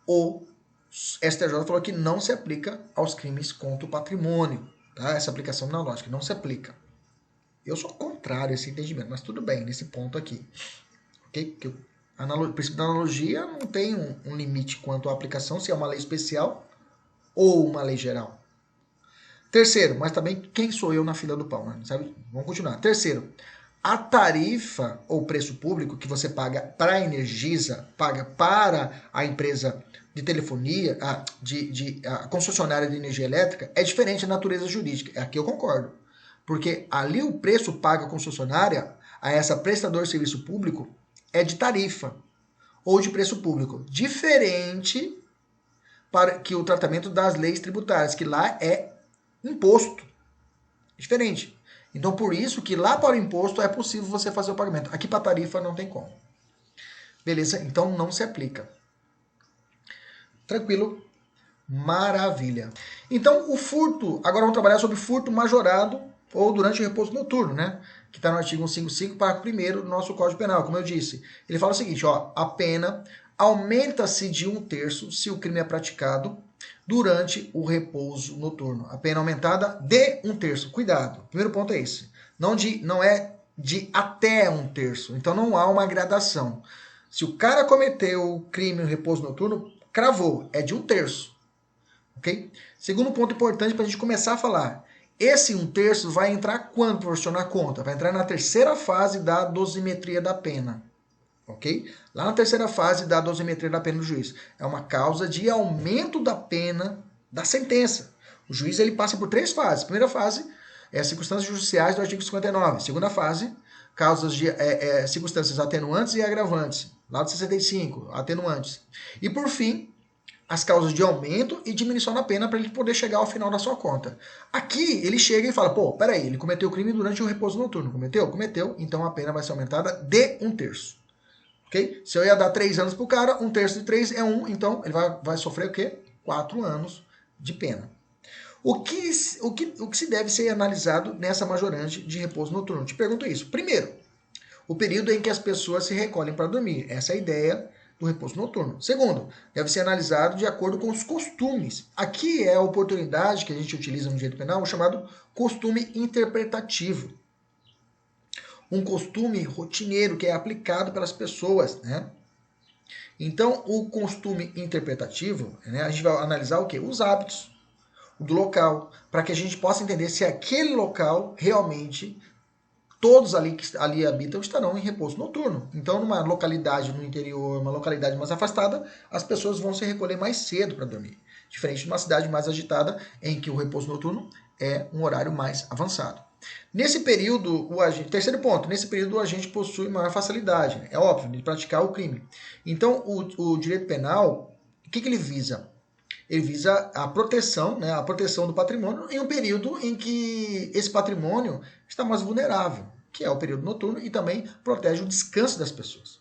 o STJ falou que não se aplica aos crimes contra o patrimônio. Tá? Essa aplicação analógica não se aplica. Eu sou contrário a esse entendimento, mas tudo bem nesse ponto aqui. Okay? Porque o princípio da analogia não tem um limite quanto à aplicação, se é uma lei especial ou uma lei geral. Terceiro, mas também quem sou eu na fila do pão, né? Sabe? Vamos continuar. Terceiro, a tarifa ou preço público que você paga para a Energisa, paga para a empresa de telefonia, a concessionária de energia elétrica, é diferente da natureza jurídica. Aqui eu concordo. Porque ali o preço pago à concessionária, a essa prestadora de serviço público, é de tarifa ou de preço público. Diferente para que o tratamento das leis tributárias, que lá é imposto. Diferente. Então, por isso que lá para o imposto é possível você fazer o pagamento. Aqui para a tarifa não tem como. Beleza? Então, não se aplica. Tranquilo? Maravilha. Então, o furto, agora vamos trabalhar sobre furto majorado ou durante o repouso noturno, né? Que está no artigo 155, parágrafo 1º do nosso Código Penal, como eu disse. Ele fala o seguinte, ó, a pena aumenta-se de 1/3 se o crime é praticado durante o repouso noturno. A pena aumentada de 1/3. Cuidado, o primeiro ponto é esse. Não é de até 1/3. Então não há uma gradação. Se o cara cometeu o crime no repouso noturno, cravou, é de 1/3. Ok? Segundo ponto importante para a gente começar a falar. Esse 1/3 vai entrar quando, professor, na conta? Vai entrar na terceira fase da dosimetria da pena. Ok? Lá na terceira fase da dosimetria da pena do juiz. É uma causa de aumento da pena da sentença. O juiz ele passa por 3 fases. Primeira fase é as circunstâncias judiciais do artigo 59. Segunda fase, causas de circunstâncias atenuantes e agravantes. Lá do 65, atenuantes. E por fim, as causas de aumento e diminuição da pena para ele poder chegar ao final da sua conta. Aqui ele chega e fala, pô, peraí, ele cometeu o crime durante o repouso noturno. Cometeu? Cometeu. Então a pena vai ser aumentada de 1/3. Ok? Se eu ia dar 3 anos pro cara, 1/3 de 3 é 1, então ele vai sofrer o quê? 4 anos de pena. O que se deve ser analisado nessa majorante de repouso noturno? Te pergunto isso. Primeiro, o período em que as pessoas se recolhem para dormir. Essa é a ideia do repouso noturno. Segundo, deve ser analisado de acordo com os costumes. Aqui é a oportunidade que a gente utiliza no direito penal, o chamado costume interpretativo. Um costume rotineiro que é aplicado pelas pessoas, né? Então, o costume interpretativo, né, a gente vai analisar o quê? Os hábitos do local, para que a gente possa entender se aquele local realmente, todos ali que ali habitam estarão em repouso noturno. Então, numa localidade no interior, uma localidade mais afastada, as pessoas vão se recolher mais cedo para dormir. Diferente de uma cidade mais agitada, em que o repouso noturno é um horário mais avançado. Nesse período, terceiro ponto, nesse período o agente possui maior facilidade, é óbvio, de praticar o crime. Então, o direito penal, o que ele visa? Ele visa a proteção, né, a proteção do patrimônio em um período em que esse patrimônio está mais vulnerável, que é o período noturno, e também protege o descanso das pessoas.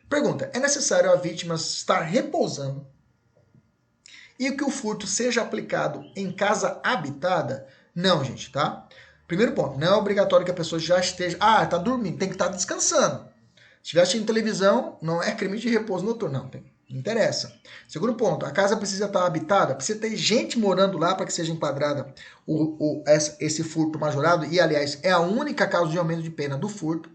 Pergunta, é necessário a vítima estar repousando e que o furto seja aplicado em casa habitada? Não, gente, tá? Primeiro ponto, não é obrigatório que a pessoa já esteja... tá dormindo, tem que estar descansando. Se estiver assistindo televisão, não é crime de repouso noturno, não interessa. Segundo ponto, a casa precisa estar habitada, precisa ter gente morando lá para que seja enquadrada esse furto majorado, e aliás, é a única causa de aumento de pena do furto,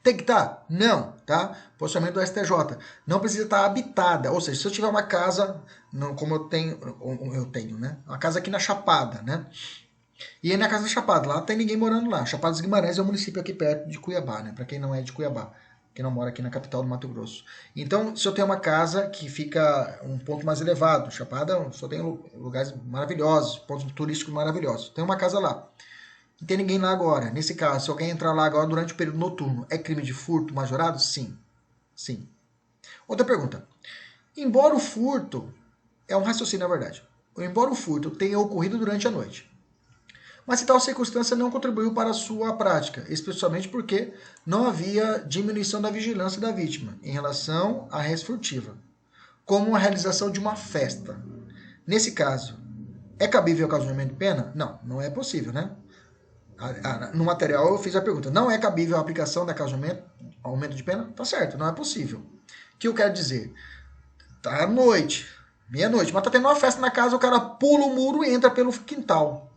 Tem que estar? Não, tá? Posicionamento do STJ. Não precisa estar habitada. Ou seja, se eu tiver uma casa, não, como eu tenho, né? Uma casa aqui na Chapada, né? E aí na casa da Chapada, lá não tem ninguém morando lá. Chapada dos Guimarães é um município aqui perto de Cuiabá, né? Para quem não é de Cuiabá, quem não mora aqui na capital do Mato Grosso. Então, se eu tenho uma casa que fica um ponto mais elevado, Chapada só tem lugares maravilhosos, pontos turísticos maravilhosos. Tem uma casa lá. Não tem ninguém lá agora. Nesse caso, se alguém entrar lá agora durante o período noturno, é crime de furto majorado? Sim. Sim. Outra pergunta. Embora o furto... É um raciocínio, na verdade. Embora o furto tenha ocorrido durante a noite, mas se tal circunstância não contribuiu para a sua prática, especialmente porque não havia diminuição da vigilância da vítima em relação à res furtiva, como a realização de uma festa. Nesse caso, é cabível o causamento de pena? Não, não é possível, né? No material eu fiz a pergunta, não é cabível a aplicação da causamento, aumento de pena? Tá certo, não é possível. O que eu quero dizer? Tá à noite, meia-noite, mas tá tendo uma festa na casa, o cara pula o muro e entra pelo quintal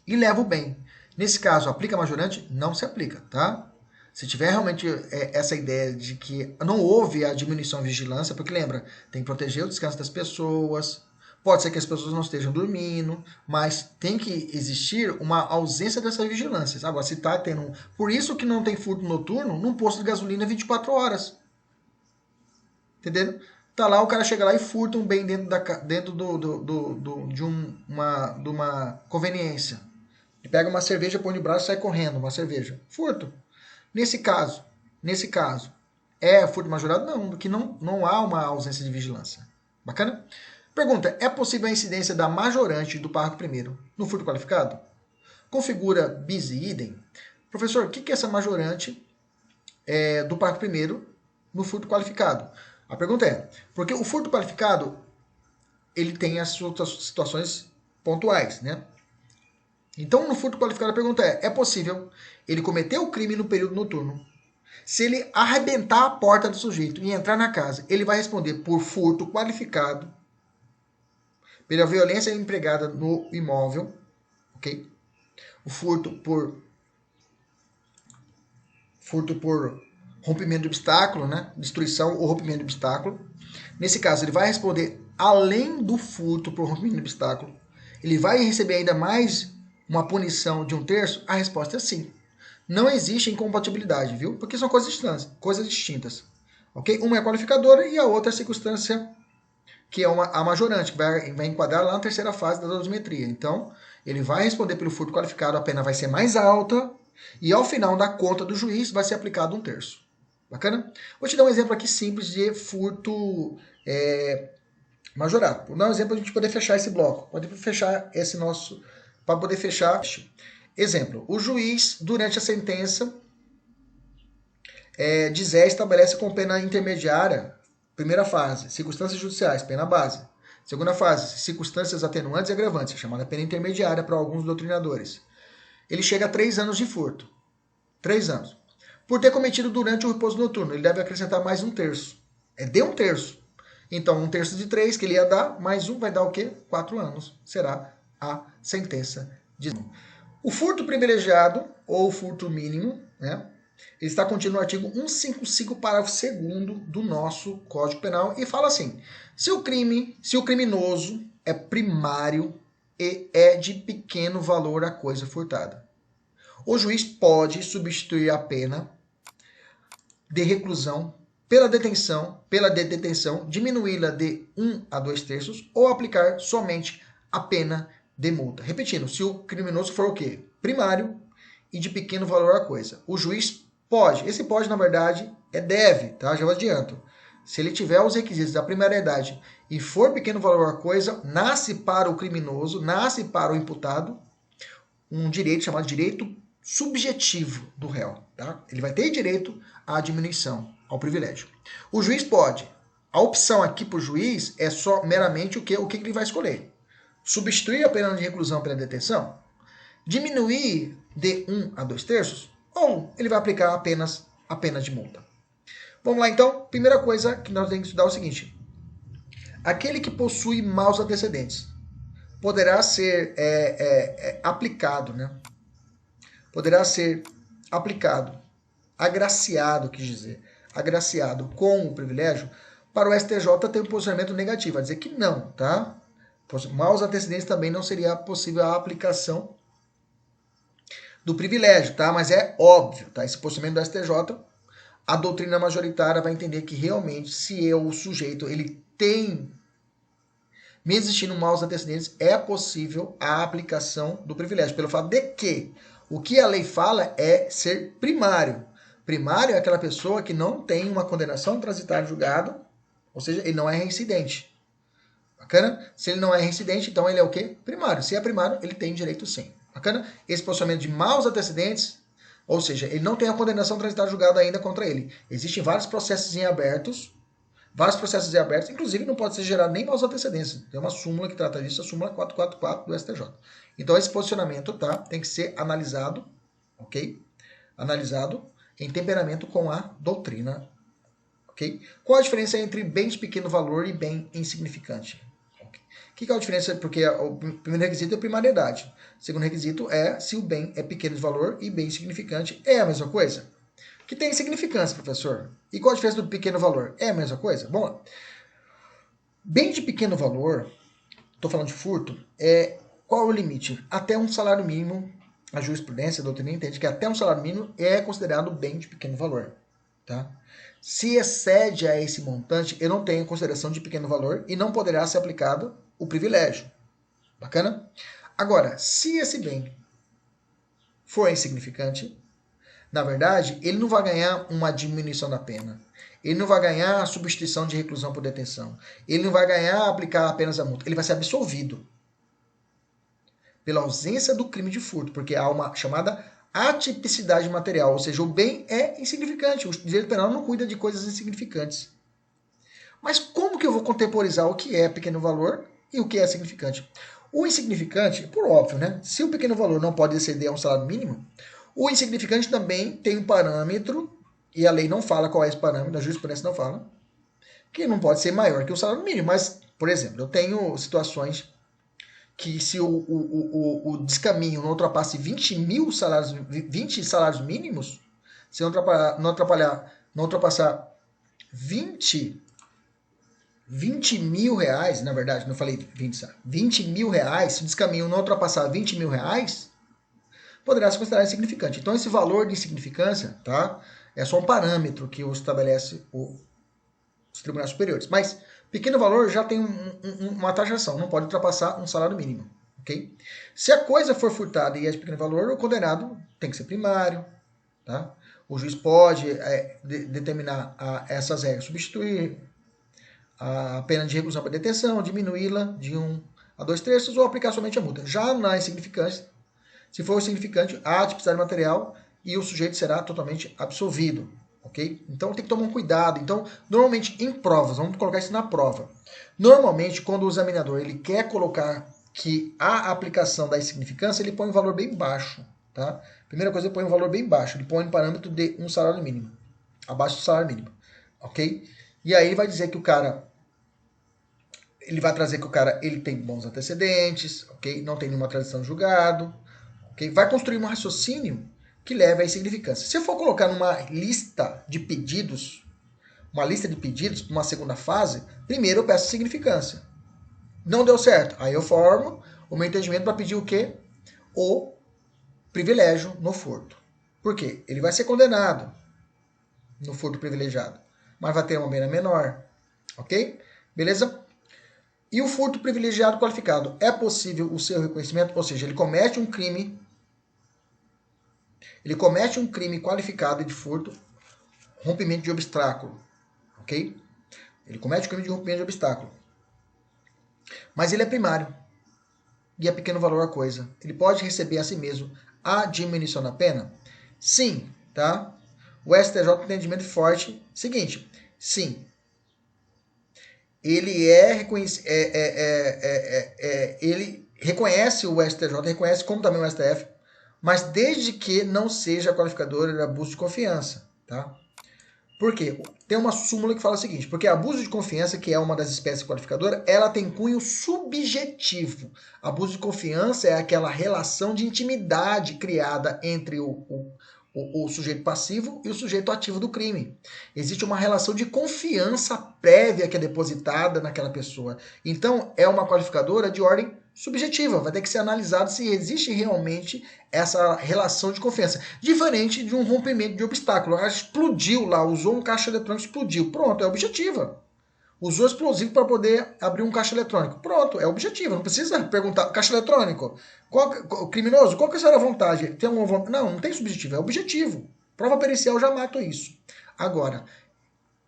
e leva o bem. Nesse caso, aplica majorante? Não se aplica, tá? Se tiver realmente essa ideia de que não houve a diminuição de vigilância, porque lembra, tem que proteger o descanso das pessoas, pode ser que as pessoas não estejam dormindo, mas tem que existir uma ausência dessas vigilâncias. Agora, se está tendo... Por isso que não tem furto noturno num posto de gasolina 24 horas. Entendeu? Tá lá, o cara chega lá e furta um bem dentro de uma conveniência. Ele pega uma cerveja, põe no braço e sai correndo, uma cerveja. Furto. Nesse caso, é furto majorado? Não, porque não há uma ausência de vigilância. Bacana? Pergunta, é possível a incidência da majorante do parágrafo 1º no furto qualificado? Configura bis e idem? Professor, o que é essa majorante do parágrafo 1º no furto qualificado? A pergunta é, porque o furto qualificado, ele tem as suas situações pontuais, né? Então, no furto qualificado, a pergunta é possível ele cometer o crime no período noturno? Se ele arrebentar a porta do sujeito e entrar na casa, ele vai responder por furto qualificado, pela violência empregada no imóvel, ok? O furto por rompimento de obstáculo, né? Destruição ou rompimento de obstáculo. Nesse caso, ele vai responder além do furto por rompimento de obstáculo. Ele vai receber ainda mais uma punição de 1/3? A resposta é sim. Não existe incompatibilidade, viu? Porque são coisas distintas. Ok? Uma é qualificadora e a outra é a circunstância que é a majorante, que vai enquadrar lá na terceira fase da dosimetria. Então, ele vai responder pelo furto qualificado, a pena vai ser mais alta, e ao final da conta do juiz vai ser aplicado 1/3. Bacana? Vou te dar um exemplo aqui simples de furto majorado. Vou dar um exemplo para a gente poder fechar esse bloco. Pode fechar esse nosso... Para poder fechar... Exemplo, o juiz, durante a sentença, estabelece como pena intermediária Primeira fase, circunstâncias judiciais, pena base. Segunda fase, circunstâncias atenuantes e agravantes, chamada pena intermediária para alguns doutrinadores. Ele chega a 3 anos de furto. 3 anos. Por ter cometido durante o repouso noturno, ele deve acrescentar mais 1/3. De 1/3. Então, 1/3 de 3 que ele ia dar, mais 1 vai dar o quê? 4 anos. Será a sentença de... O furto privilegiado, ou furto mínimo, né? Ele está contido no artigo 155, parágrafo 2º do nosso Código Penal e fala assim: se o criminoso é primário e é de pequeno valor a coisa furtada, o juiz pode substituir a pena de reclusão pela detenção, diminuí-la de 1 a 2/3 ou aplicar somente a pena de multa. Repetindo, se o criminoso for o quê? Primário e de pequeno valor a coisa. O juiz pode, esse pode na verdade é deve, tá? Já eu adianto. Se ele tiver os requisitos da primariedade e for pequeno valor a coisa, nasce para o criminoso, nasce para o imputado um direito chamado direito subjetivo do réu, tá? Ele vai ter direito à diminuição, ao privilégio. O juiz pode. A opção aqui para o juiz é só meramente o que ele vai escolher. Substituir a pena de reclusão pela detenção, diminuir de 1 a 2/3, ou ele vai aplicar apenas a pena de multa. Vamos lá então. Primeira coisa que nós temos que estudar é o seguinte: aquele que possui maus antecedentes poderá ser aplicado, né? Poderá ser aplicado, agraciado, quis dizer, agraciado com o privilégio, para o STJ ter um posicionamento negativo, vai dizer que não, tá? Maus antecedentes também não seria possível a aplicação do privilégio, tá? Mas é óbvio, tá? Esse posicionamento do STJ, a doutrina majoritária vai entender que realmente, se o sujeito ele tem, mesmo existindo maus antecedentes, é possível a aplicação do privilégio, pelo fato de que o que a lei fala é ser primário. Primário é aquela pessoa que não tem uma condenação transitária julgada, ou seja, ele não é reincidente. Bacana? Se ele não é reincidente, então ele é o quê? Primário. Se é primário, ele tem direito sim. Bacana? Esse posicionamento de maus antecedentes, ou seja, ele não tem a condenação transitária julgada ainda contra ele. Existem vários processos em abertos, inclusive não pode ser gerado nem maus antecedentes. Tem uma súmula que trata disso, a súmula 444 do STJ. Então esse posicionamento, tá, tem que ser analisado, ok? Analisado em temperamento com a doutrina, ok? Qual a diferença entre bem de pequeno valor e bem insignificante? O que é a diferença? Porque o primeiro requisito é primariedade. O segundo requisito é se o bem é pequeno de valor e bem insignificante. É a mesma coisa? Que tem insignificância, professor. E qual a diferença do pequeno valor? É a mesma coisa? Bom, bem de pequeno valor, estou falando de furto, qual é o limite? Até um salário mínimo, a jurisprudência, a doutrina entende que até um salário mínimo é considerado bem de pequeno valor. Tá? Se excede a esse montante, eu não tenho consideração de pequeno valor e não poderá ser aplicado o privilégio. Bacana? Agora, se esse bem for insignificante, na verdade, ele não vai ganhar uma diminuição da pena. Ele não vai ganhar a substituição de reclusão por detenção. Ele não vai ganhar aplicar apenas a multa. Ele vai ser absolvido pela ausência do crime de furto, porque há uma chamada atipicidade material, ou seja, o bem é insignificante. O direito penal não cuida de coisas insignificantes. Mas como que eu vou contemporizar o que é pequeno valor e o que é significante? O insignificante, por óbvio, né? Se o pequeno valor não pode exceder a um salário mínimo, o insignificante também tem um parâmetro, e a lei não fala qual é esse parâmetro, a jurisprudência não fala, que não pode ser maior que o salário mínimo. Mas, por exemplo, eu tenho situações que se o descaminho não ultrapasse 20 salários mínimos, se não ultrapassar 20 mil reais, na verdade, não falei 20 mil reais, se o descaminho não ultrapassar 20 mil reais, poderá se considerar insignificante. Então, esse valor de insignificância, tá, é só um parâmetro que estabelece os tribunais superiores. Mas, pequeno valor já tem uma taxação, não pode ultrapassar um salário mínimo. Okay? Se a coisa for furtada e é de pequeno valor, o condenado tem que ser primário. Tá? O juiz pode determinar essas regras, substituir a pena de reclusão para detenção, diminuí-la de 1 a 2/3 ou aplicar somente a multa. Já na insignificância, se for insignificante, há atipicidade material e o sujeito será totalmente absolvido. ok? Então tem que tomar um cuidado. Então, normalmente em provas, vamos colocar isso na prova. Normalmente, quando o examinador ele quer colocar que a aplicação da insignificância, ele põe um valor bem baixo, tá? Primeira coisa, ele põe um valor bem baixo, ele põe um parâmetro de um salário mínimo, abaixo do salário mínimo, ok? E aí ele vai dizer que o cara, ele vai trazer que o cara ele tem bons antecedentes, ok? Não tem nenhuma tradição de julgado, ok? Vai construir um raciocínio que leve à insignificância. Se eu for colocar numa lista de pedidos, para uma segunda fase, primeiro eu peço significância. Não deu certo. Aí eu formo o meu entendimento para pedir o quê? O privilégio no furto. Por quê? Ele vai ser condenado no furto privilegiado, mas vai ter uma pena menor. Ok? Beleza? E o furto privilegiado qualificado? É possível o seu reconhecimento? Ou seja, ele comete um crime qualificado de furto, rompimento de obstáculo. Ok? Ele comete o crime de rompimento de obstáculo. Mas ele é primário. E é pequeno valor a coisa. Ele pode receber a si mesmo a diminuição da pena? Sim, tá? O STJ tem entendimento forte. Seguinte, sim. Ele ele reconhece o STJ, reconhece como também o STF, mas desde que não seja qualificador de abuso de confiança, tá? Por quê? Tem uma súmula que fala o seguinte, porque abuso de confiança, que é uma das espécies qualificadoras, ela tem cunho subjetivo. Abuso de confiança é aquela relação de intimidade criada entre o sujeito passivo e o sujeito ativo do crime. Existe uma relação de confiança prévia que é depositada naquela pessoa. Então, é uma qualificadora de ordem subjetiva. Vai ter que ser analisado se existe realmente essa relação de confiança. Diferente de um rompimento de obstáculo. Ela explodiu lá, usou um caixa eletrônico, explodiu. Pronto, é objetiva. Usou explosivo para poder abrir um caixa eletrônico. Pronto, é objetivo. Não precisa perguntar. Caixa eletrônico. Criminoso, qual que será a vontade? Tem uma vontade? Não tem subjetivo, é objetivo. Prova pericial já mata isso. Agora,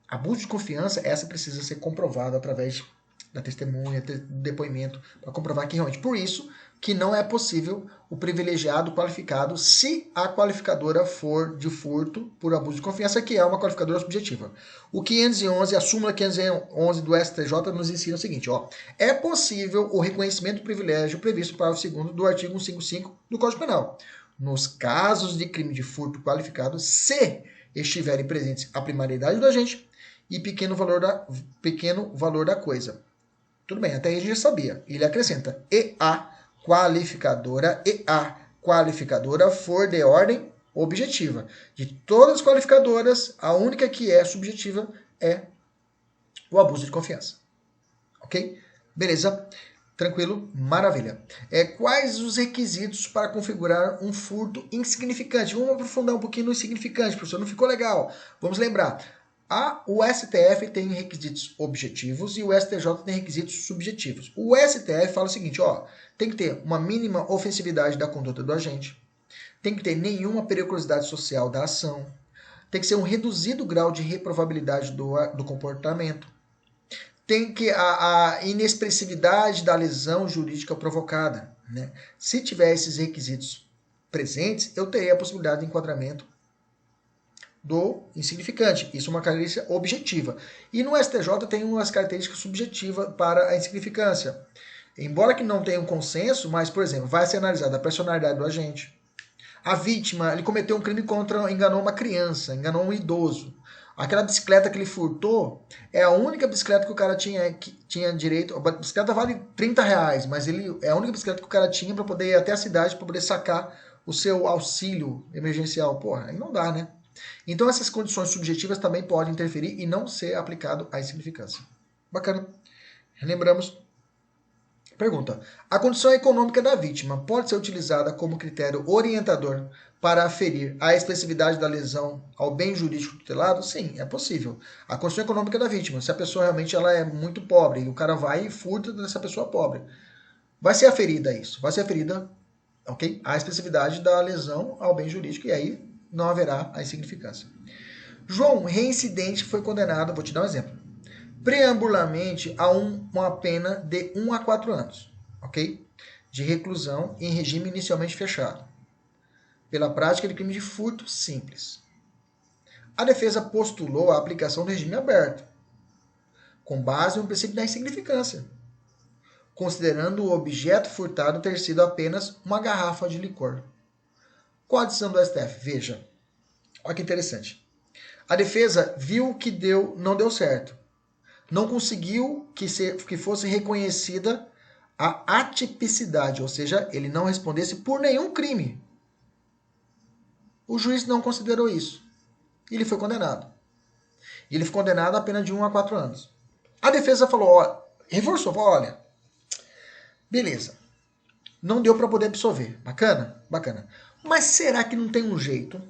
abuso de confiança, essa precisa ser comprovada através da testemunha, do depoimento, para comprovar que realmente. Por isso que não é possível o privilegiado qualificado se a qualificadora for de furto por abuso de confiança, que é uma qualificadora subjetiva. O 511, a súmula 511 do STJ nos ensina o seguinte, ó, é possível o reconhecimento do privilégio previsto para o segundo do artigo 155 do Código Penal, nos casos de crime de furto qualificado, se estiverem presentes a primariedade do agente e pequeno valor da coisa. Tudo bem, até aí a gente já sabia. Ele acrescenta, e a qualificadora for de ordem objetiva. De todas as qualificadoras, a única que é subjetiva é o abuso de confiança. Ok? Beleza? Tranquilo? Maravilha. Quais os requisitos para configurar um furto insignificante? Vamos aprofundar um pouquinho no insignificante, professor. Não ficou legal. Vamos lembrar. O STF tem requisitos objetivos e o STJ tem requisitos subjetivos. O STF fala o seguinte, ó, tem que ter uma mínima ofensividade da conduta do agente, tem que ter nenhuma periculosidade social da ação, tem que ser um reduzido grau de reprovabilidade do comportamento, tem que a inexpressividade da lesão jurídica provocada, né? Se tiver esses requisitos presentes, eu terei a possibilidade de enquadramento do insignificante. Isso é uma característica objetiva. E no STJ tem umas características subjetivas para a insignificância. Embora que não tenha um consenso, mas, por exemplo, vai ser analisada a personalidade do agente. A vítima, ele cometeu um crime enganou uma criança, enganou um idoso. Aquela bicicleta que ele furtou é a única bicicleta que o cara tinha direito. A bicicleta vale R$30, mas é a única bicicleta que o cara tinha para poder ir até a cidade para poder sacar o seu auxílio emergencial. Porra, aí não dá, né? Então essas condições subjetivas também podem interferir e não ser aplicado à insignificância. Bacana. Relembramos. Pergunta. A condição econômica da vítima pode ser utilizada como critério orientador para aferir a expressividade da lesão ao bem jurídico tutelado? Sim, é possível. A condição econômica da vítima, se a pessoa realmente ela é muito pobre e o cara vai e furta dessa pessoa pobre, vai ser aferida isso. Vai ser aferida, ok? A expressividade da lesão ao bem jurídico e aí não haverá a insignificância. João, reincidente, foi condenado, vou te dar um exemplo, preambulamente a uma pena de 1 a 4 anos, ok? De reclusão em regime inicialmente fechado, pela prática de crime de furto simples. A defesa postulou a aplicação do regime aberto, com base no princípio da insignificância, considerando o objeto furtado ter sido apenas uma garrafa de licor. Qual a decisão do STF? Veja, olha que interessante. A defesa viu que não deu certo. Não conseguiu que fosse reconhecida a atipicidade, ou seja, ele não respondesse por nenhum crime. O juiz não considerou isso. E ele foi condenado. E ele foi condenado a pena de 1 a 4 anos. A defesa falou, reforçou, falou, olha, beleza, não deu para poder absolver. Bacana? Bacana. Mas será que não tem um jeito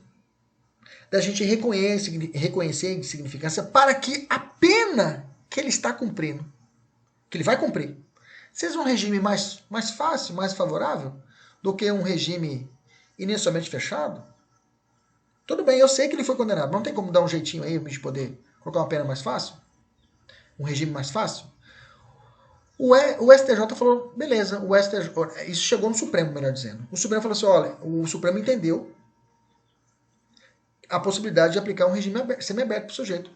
da gente reconhecer a insignificância para que a pena que ele está cumprindo, que ele vai cumprir, seja um regime mais fácil, mais favorável, do que um regime inicialmente fechado? Tudo bem, eu sei que ele foi condenado, mas não tem como dar um jeitinho aí de poder colocar uma pena mais fácil? Um regime mais fácil? O STJ falou, beleza, isso chegou no Supremo, melhor dizendo. O Supremo falou assim, olha, o Supremo entendeu a possibilidade de aplicar um regime semiaberto para o sujeito.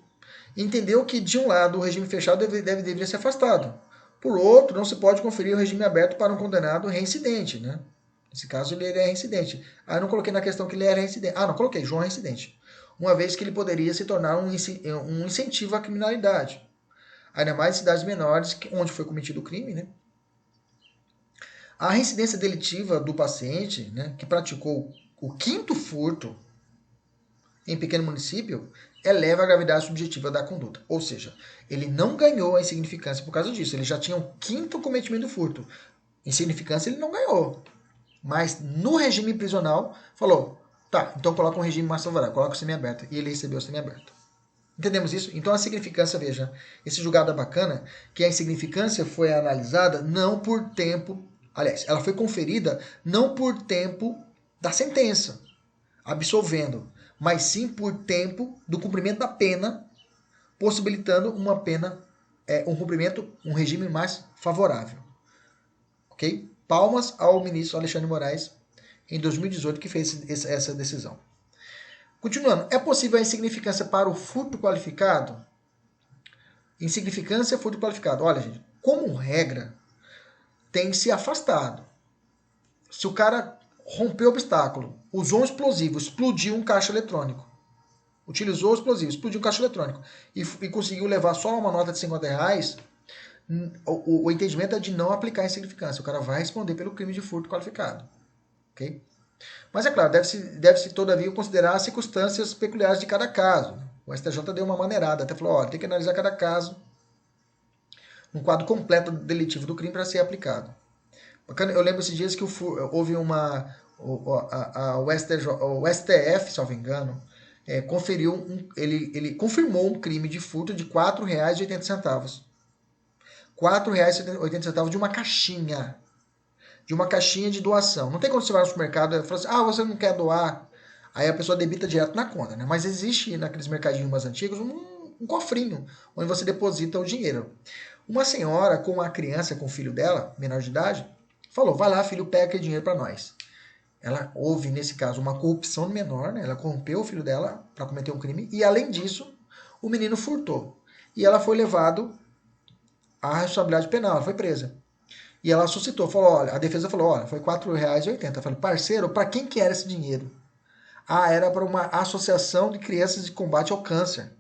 Entendeu que, de um lado, o regime fechado deveria ser afastado. Por outro, não se pode conferir o regime aberto para um condenado reincidente, né? Nesse caso, ele é reincidente. Ah, eu não coloquei na questão que ele era reincidente. Ah, não coloquei, João é reincidente. Uma vez que ele poderia se tornar um incentivo à criminalidade. Ainda mais em cidades menores, onde foi cometido o crime, né? A reincidência delitiva do paciente, né, que praticou o 5º furto em pequeno município, eleva a gravidade subjetiva da conduta. Ou seja, ele não ganhou a insignificância por causa disso. Ele já tinha um 5º cometimento do furto. Insignificância ele não ganhou. Mas no regime prisional, falou, tá, então coloca um regime mais favorável, coloca o semiaberto. E ele recebeu o semiaberto. Entendemos isso? Então a significância, veja, esse julgado é bacana, que a insignificância foi analisada não por tempo, aliás, ela foi conferida não por tempo da sentença, absolvendo, mas sim por tempo do cumprimento da pena, possibilitando uma pena, um regime mais favorável. Ok? Palmas ao ministro Alexandre Moraes, em 2018, que fez essa decisão. Continuando, é possível a insignificância para o furto qualificado? Insignificância, furto qualificado. Olha, gente, como regra, tem se afastado. Se o cara rompeu o obstáculo, usou um explosivo, explodiu um caixa eletrônico, utilizou o explosivo, explodiu um caixa eletrônico e conseguiu levar só uma nota de R$50, o entendimento é de não aplicar a insignificância. O cara vai responder pelo crime de furto qualificado. Ok? Mas é claro, deve-se todavia considerar as circunstâncias peculiares de cada caso. O STJ deu uma maneirada, até falou, tem que analisar cada caso, um quadro completo delitivo do crime para ser aplicado. Eu lembro esses dias que houve o STF, se não me engano, ele confirmou um crime de furto de R$4,80. R$4,80 de uma caixinha. De uma caixinha de doação. Não tem como você vai no supermercado e falar assim, você não quer doar, aí a pessoa debita direto na conta, né? Mas existe naqueles mercadinhos mais antigos um cofrinho, onde você deposita o dinheiro. Uma senhora com uma criança, com o filho dela, menor de idade, falou, vai lá filho, pega aquele dinheiro para nós. Houve, nesse caso, uma corrupção menor, né? Ela corrompeu o filho dela para cometer um crime, e além disso, o menino furtou. E ela foi levado à responsabilidade penal, ela foi presa. E ela suscitou, a defesa falou, foi R$4,80. Eu falei, parceiro, para quem que era esse dinheiro? Era para uma associação de crianças de combate ao câncer.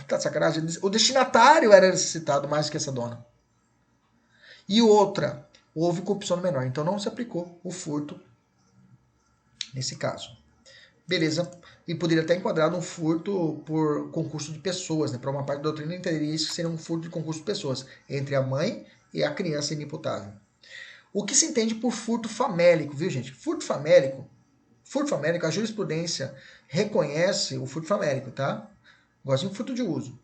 Tá de sacanagem? O destinatário era necessitado mais que essa dona. E outra, houve corrupção no menor, então não se aplicou o furto nesse caso. Beleza. E poderia até enquadrar um furto por concurso de pessoas, né? Para uma parte da doutrina entenderia isso ser um furto de concurso de pessoas entre a mãe e a criança inimputável. O que se entende por furto famélico, viu, gente? Furto famélico, a jurisprudência reconhece o furto famélico, tá? Igualzinho de furto de uso.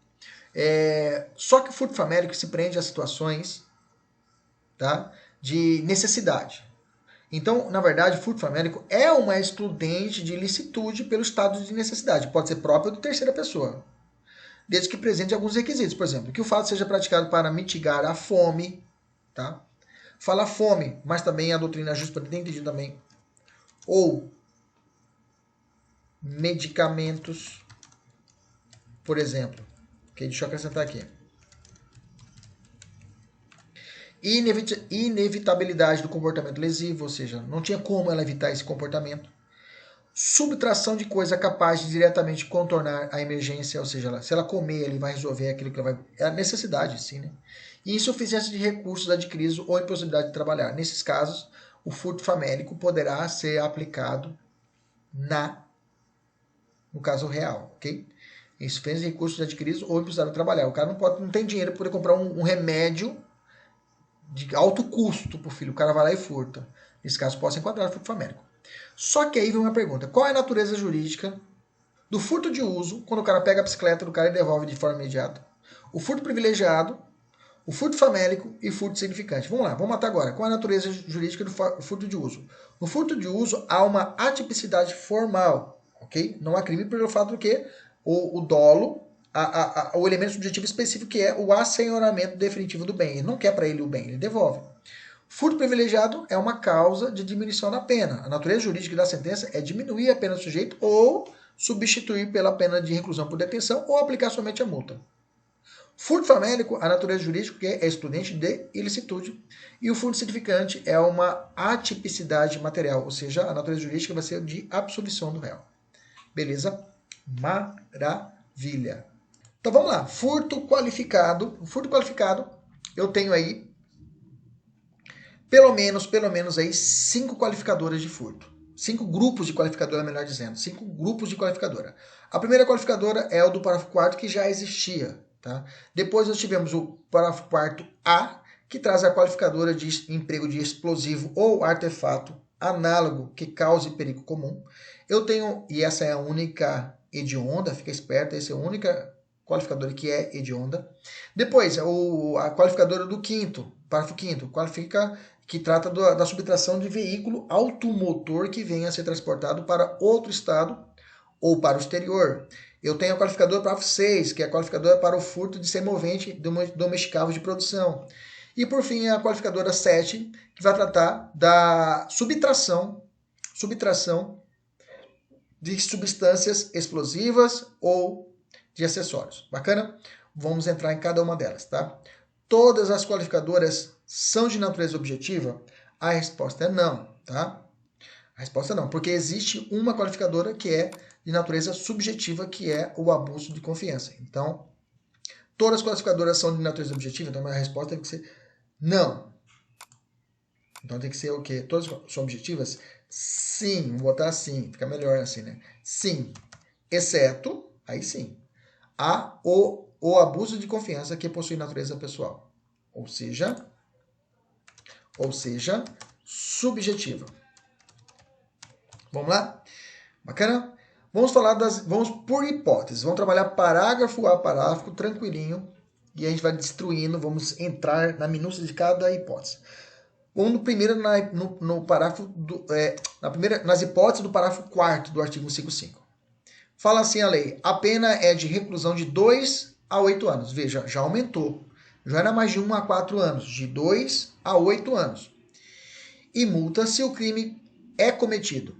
Só que o furto famélico se prende a situações, tá, de necessidade. Então, na verdade, o furto famélico é uma excludente de ilicitude pelo estado de necessidade. Pode ser próprio de terceira pessoa, desde que presente alguns requisitos. Por exemplo, que o fato seja praticado para mitigar a fome, tá? Fala fome, mas também a doutrina jurídica tem entendido também. Ou medicamentos. por exemplo. Okay? Deixa eu acrescentar aqui. Inevitabilidade do comportamento lesivo, ou seja, não tinha como ela evitar esse comportamento. Subtração de coisa capaz de diretamente contornar a emergência, ou seja, se ela comer, ele vai resolver aquilo que ela vai... É a necessidade, sim, né? E insuficiência de recursos adquiridos ou impossibilidade de trabalhar. Nesses casos, o furto famélico poderá ser aplicado no caso real, ok? Insuficiência de recursos adquiridos ou impossibilidade de trabalhar. O cara não tem dinheiro para poder comprar um remédio de alto custo para o filho. O cara vai lá e furta. Nesse caso, pode ser enquadrado furto famélico. Só que aí vem uma pergunta. Qual é a natureza jurídica do furto de uso, quando o cara pega a bicicleta do cara e devolve de forma imediata? O furto privilegiado, o furto famélico e furto significante. Vamos lá, vamos matar agora. Qual é a natureza jurídica do furto de uso? No furto de uso, há uma atipicidade formal, ok? Não há crime pelo fato do que o dolo, o elemento subjetivo específico que é o assenhoramento definitivo do bem. Ele não quer para ele o bem, ele devolve. Furto privilegiado é uma causa de diminuição da pena. A natureza jurídica da sentença é diminuir a pena do sujeito ou substituir pela pena de reclusão por detenção ou aplicar somente a multa. Furto famélico, a natureza jurídica é excludente de ilicitude. E o furto significante é uma atipicidade material, ou seja, a natureza jurídica vai ser de absolvição do réu. Beleza? Maravilha. Então vamos lá. Furto qualificado. O furto qualificado, eu tenho aí pelo menos aí 5 qualificadoras de furto. 5 grupos de qualificadora, melhor dizendo. 5 grupos de qualificadora. A primeira qualificadora é o do parágrafo 4º, que já existia. Tá? Depois nós tivemos o parágrafo 4º A, que traz a qualificadora de emprego de explosivo ou artefato análogo que cause perigo comum. Eu tenho, e essa é a única hedionda, fica esperta, essa é a única qualificadora que é hedionda. Depois, a qualificadora do parágrafo 5º, qualifica que trata da subtração de veículo automotor que venha a ser transportado para outro estado ou para o exterior. Eu tenho a qualificadora parágrafo 6, que é a qualificadora para o furto de semovente domesticável de produção. E, por fim, a qualificadora 7, que vai tratar da subtração de substâncias explosivas ou de acessórios. Bacana? Vamos entrar em cada uma delas, tá? Todas as qualificadoras são de natureza objetiva? A resposta é não, tá? A resposta é não, porque existe uma qualificadora que é de natureza subjetiva, que é o abuso de confiança. Então, todas as qualificadoras são de natureza objetiva, então a minha resposta tem que ser não. Então tem que ser o quê? Todas são objetivas? Sim, vou botar sim, fica melhor assim, né? Sim, exceto, aí sim, o abuso de confiança que possui natureza pessoal. Ou seja, subjetiva. Vamos lá? Bacana? Vamos por hipóteses. Vamos trabalhar parágrafo a parágrafo, tranquilinho. E a gente vai destruindo, vamos entrar na minúcia de cada hipótese. Vamos primeiro no parágrafo nas hipóteses do parágrafo 4º do artigo 155. Fala assim a lei: a pena é de reclusão de 2 a 8 anos. Veja, já aumentou. Já era mais de 1 a 4 anos, de 2 a 8 anos. E multa se o crime é cometido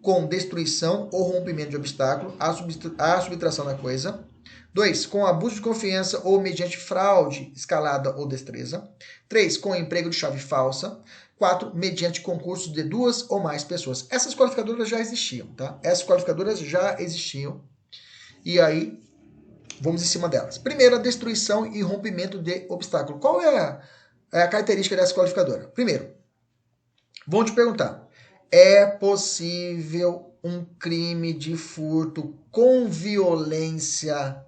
com destruição ou rompimento de obstáculo à subtração da coisa. 2. Com abuso de confiança ou mediante fraude, escalada ou destreza. 3. Com emprego de chave falsa. 4. Mediante concurso de 2 ou mais pessoas. Essas qualificadoras já existiam, tá? Essas qualificadoras já existiam. E aí, vamos em cima delas. Primeiro, a destruição e rompimento de obstáculo. Qual é a característica dessa qualificadora? Primeiro, vão te perguntar: é possível um crime de furto com violência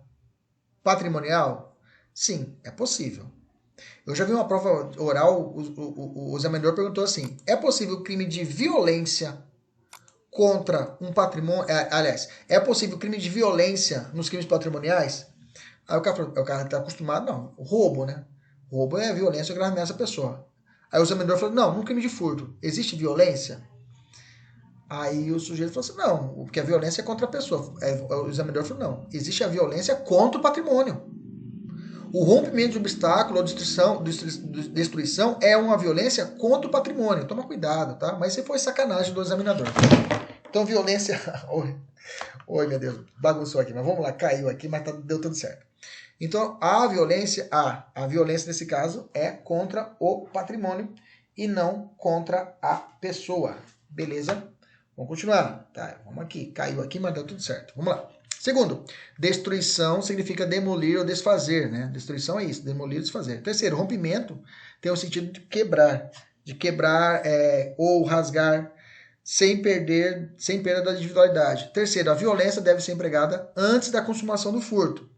patrimonial? Sim, é possível. Eu já vi uma prova oral, o examinador perguntou assim: é possível crime de violência contra um patrimônio? Aliás, é possível crime de violência nos crimes patrimoniais? Aí o cara está acostumado, não, roubo, né? Roubo é violência ou grave ameaça à pessoa. Aí o examinador falou: não, num crime de furto, existe violência? Aí o sujeito falou assim: não, porque a violência é contra a pessoa. O examinador falou: não, existe a violência contra o patrimônio. O rompimento de obstáculo ou destruição é uma violência contra o patrimônio. Toma cuidado, tá? Mas isso foi sacanagem do examinador. Então, violência... Oi, meu Deus, bagunçou aqui, mas vamos lá, caiu aqui, mas deu tudo certo. Então, a violência nesse caso é contra o patrimônio e não contra a pessoa. Beleza? Vamos continuar. Tá, vamos aqui. Caiu aqui, mas deu tudo certo. Vamos lá. Segundo, destruição significa demolir ou desfazer, né? Destruição é isso, demolir ou desfazer. Terceiro, rompimento tem o sentido de quebrar ou rasgar, sem perda da individualidade. Terceiro, a violência deve ser empregada antes da consumação do furto.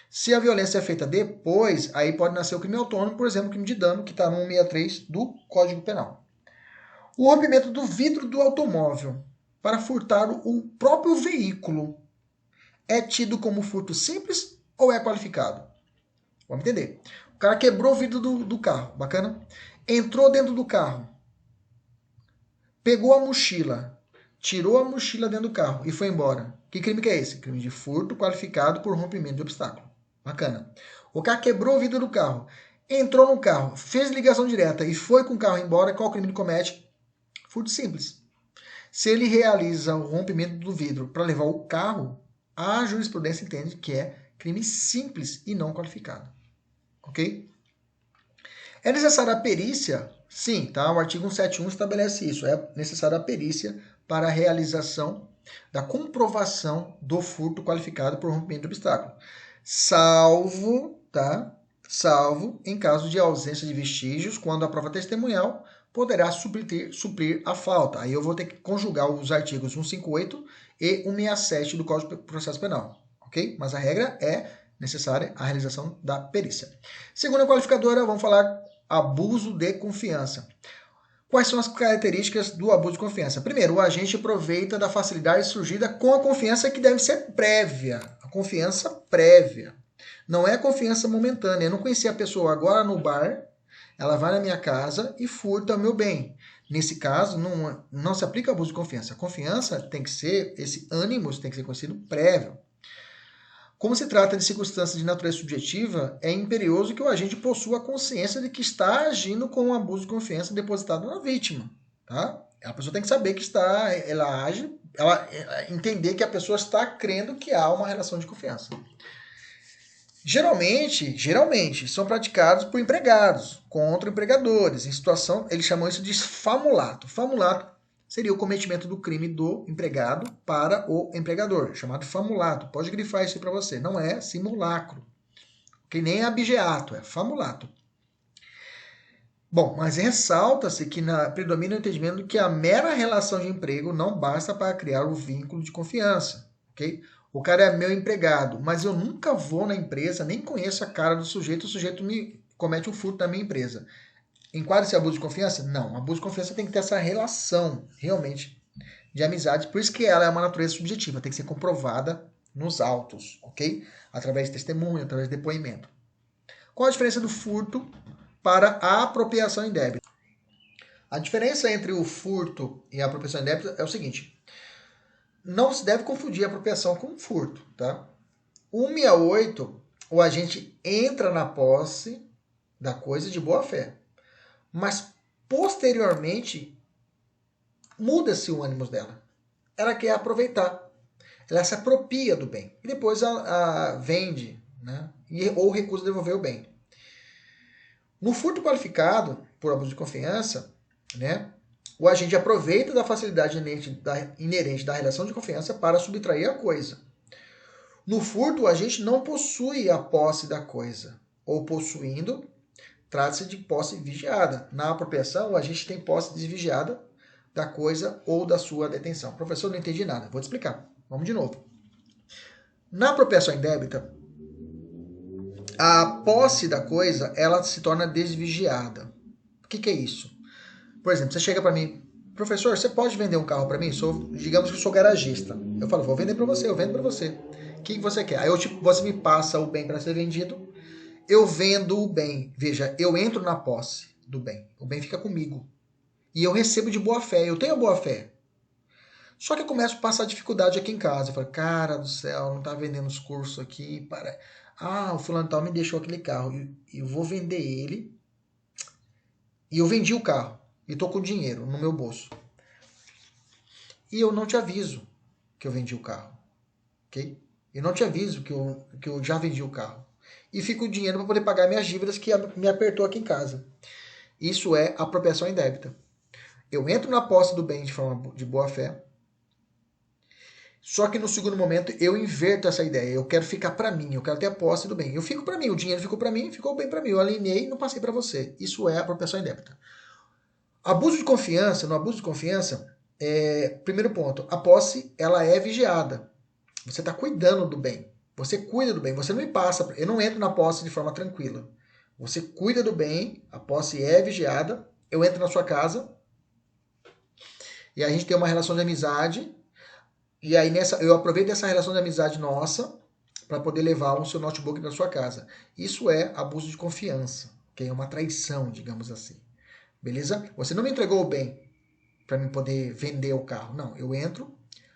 Se a violência é feita depois, aí pode nascer o crime autônomo, por exemplo, o crime de dano, que está no 163 do Código Penal. O rompimento do vidro do automóvel para furtar o próprio veículo é tido como furto simples ou é qualificado? Vamos entender. O cara quebrou o vidro do carro, bacana? Entrou dentro do carro, pegou a mochila, tirou a mochila dentro do carro e foi embora. Que crime que é esse? Crime de furto qualificado por rompimento de obstáculo. Bacana. O cara quebrou o vidro do carro, entrou no carro, fez ligação direta e foi com o carro embora. Qual crime ele comete? Furto simples. Se ele realiza o rompimento do vidro para levar o carro, a jurisprudência entende que é crime simples e não qualificado. Ok? É necessária a perícia? Sim, tá? O artigo 171 estabelece isso. É necessária a perícia para a realização da comprovação do furto qualificado por rompimento de obstáculo. Salvo em caso de ausência de vestígios, quando a prova testemunhal poderá suprir a falta. Aí eu vou ter que conjugar os artigos 158 e 167 do Código de Processo Penal, ok? Mas a regra é necessária a realização da perícia. Segunda qualificadora, vamos falar abuso de confiança. Quais são as características do abuso de confiança? Primeiro, o agente aproveita da facilidade surgida com a confiança que deve ser prévia. A confiança prévia. Não é a confiança momentânea. Eu não conheci a pessoa agora no bar, ela vai na minha casa e furta o meu bem. Nesse caso, não se aplica abuso de confiança. A confiança tem que ser, esse ânimo tem que ser conhecido prévio. Como se trata de circunstâncias de natureza subjetiva, é imperioso que o agente possua a consciência de que está agindo com um abuso de confiança depositado na vítima. Tá? A pessoa tem que saber que ela entender que a pessoa está crendo que há uma relação de confiança. Geralmente, são praticados por empregados contra empregadores. Em situação, eles chamam isso de famulato. Famulato seria o cometimento do crime do empregado para o empregador, chamado famulato. Pode grifar isso aí para você. Não é simulacro, que nem abigeato, é famulato. Bom, mas ressalta-se que predomina o entendimento de que a mera relação de emprego não basta para criar o vínculo de confiança, ok? O cara é meu empregado, mas eu nunca vou na empresa, nem conheço a cara do sujeito, o sujeito me comete um furto na minha empresa. Enquadra-se abuso de confiança? Não, abuso de confiança tem que ter essa relação, realmente, de amizade. Por isso que ela é uma natureza subjetiva, tem que ser comprovada nos autos, ok? Através de testemunho, através de depoimento. Qual a diferença do furto para a apropriação indébita? A diferença entre o furto e a apropriação indébita é o seguinte: não se deve confundir a apropriação com furto, tá? 168, o agente entra na posse da coisa de boa fé, mas posteriormente muda-se o ânimo dela. Ela quer aproveitar, ela se apropria do bem e depois a vende, né? Ou recusa devolver o bem. No furto qualificado por abuso de confiança, né? O agente aproveita da facilidade inerente da relação de confiança para subtrair a coisa. No furto, o agente não possui a posse da coisa, ou possuindo, trata-se de posse vigiada. Na apropriação, o agente tem posse desvigiada da coisa ou da sua detenção. Professor, não entendi nada. Vou te explicar. Vamos de novo. Na apropriação indébita, a posse da coisa, ela se torna desvigiada. O que é isso? Por exemplo, você chega para mim, professor, você pode vender um carro para mim? Digamos que eu sou garagista. Eu falo, vou vender para você, eu vendo para você. O que você quer? Aí você me passa o bem para ser vendido, eu vendo o bem. Veja, eu entro na posse do bem. O bem fica comigo. E eu recebo de boa fé, eu tenho boa fé. Só que eu começo a passar dificuldade aqui em casa. Eu falo, cara do céu, não tá vendendo os cursos aqui. O fulano tal me deixou aquele carro. E eu vou vender ele. E eu vendi o carro. E tô com dinheiro no meu bolso. e eu não te aviso que eu vendi o carro, ok? Eu não te aviso que eu já vendi o carro. E fica o dinheiro para poder pagar minhas dívidas que me apertou aqui em casa. Isso é apropriação indébita. Eu entro na posse do bem de forma de boa fé, só que no segundo momento eu inverto essa ideia. Eu quero ficar para mim, eu quero ter a posse do bem. Eu fico para mim, o dinheiro ficou para mim, ficou bem para mim. Eu alinhei e não passei para você. Isso é apropriação indébita. Abuso de confiança, no abuso de confiança, primeiro ponto, a posse ela é vigiada. Você está cuidando do bem. Você cuida do bem. Você não me passa. Eu não entro na posse de forma tranquila. Você cuida do bem, a posse é vigiada. Eu entro na sua casa e a gente tem uma relação de amizade. E aí eu aproveito essa relação de amizade nossa para poder levar o seu notebook na sua casa. Isso é abuso de confiança, que é uma traição, digamos assim. Beleza? Você não me entregou o bem para mim poder vender o carro. Não, eu entro,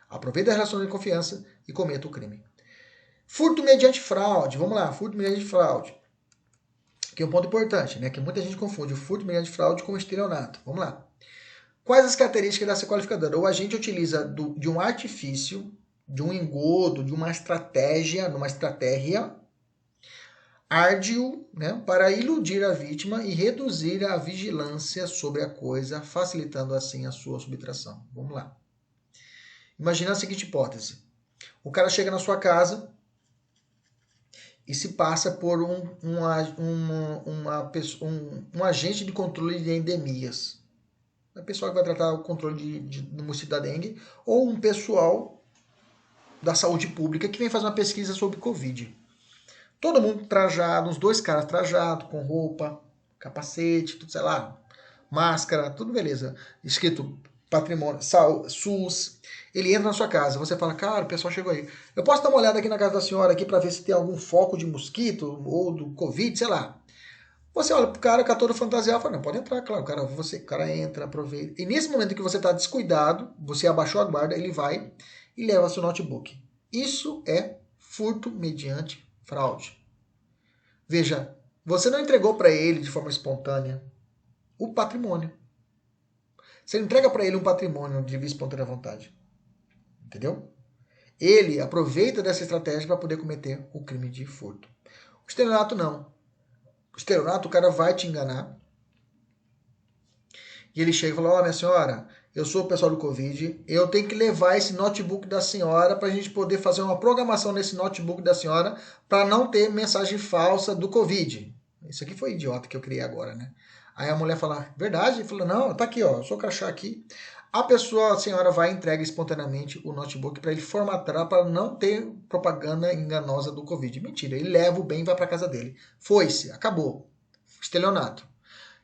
aproveito a relação de confiança e cometo o crime. Furto mediante fraude. Vamos lá, furto mediante fraude. Que é um ponto importante, né? Que muita gente confunde o furto mediante fraude com estelionato. Vamos lá. Quais as características dessa qualificadora? O agente utiliza de um artifício, de um engodo, de uma estratégia, árduo, né, para iludir a vítima e reduzir a vigilância sobre a coisa, facilitando assim a sua subtração. Vamos lá. Imagina a seguinte hipótese. O cara chega na sua casa e se passa por um agente de controle de endemias. A pessoa que vai tratar o controle do mosquito da dengue, ou um pessoal da saúde pública que vem fazer uma pesquisa sobre Covid. Todo mundo trajado, uns 2 caras trajados, com roupa, capacete, tudo, sei lá, máscara, tudo beleza. Escrito patrimônio, SUS. Ele entra na sua casa, você fala, cara, o pessoal chegou aí. Eu posso dar uma olhada aqui na casa da senhora aqui para ver se tem algum foco de mosquito ou do Covid, sei lá. Você olha pro cara, todo fantasiado, fala, não, pode entrar, claro, o cara entra, aproveita. E nesse momento que você está descuidado, você abaixou a guarda, ele vai e leva seu notebook. Isso é furto mediante fraude. Veja, você não entregou para ele de forma espontânea o patrimônio. Você entrega para ele um patrimônio de livre e espontânea vontade. Entendeu? Ele aproveita dessa estratégia para poder cometer o crime de furto. O estelionato não. O estelionato, o cara vai te enganar. E ele chega e fala, minha senhora, eu sou o pessoal do Covid, eu tenho que levar esse notebook da senhora para a gente poder fazer uma programação nesse notebook da senhora para não ter mensagem falsa do Covid. Isso aqui foi idiota que eu criei agora, né? Aí a mulher fala, verdade? Ele fala, não, tá aqui, ó, sou o crachá aqui. A senhora vai e entrega espontaneamente o notebook para ele formatar para não ter propaganda enganosa do Covid. Mentira, ele leva o bem e vai para casa dele. Foi-se, acabou. Estelionato.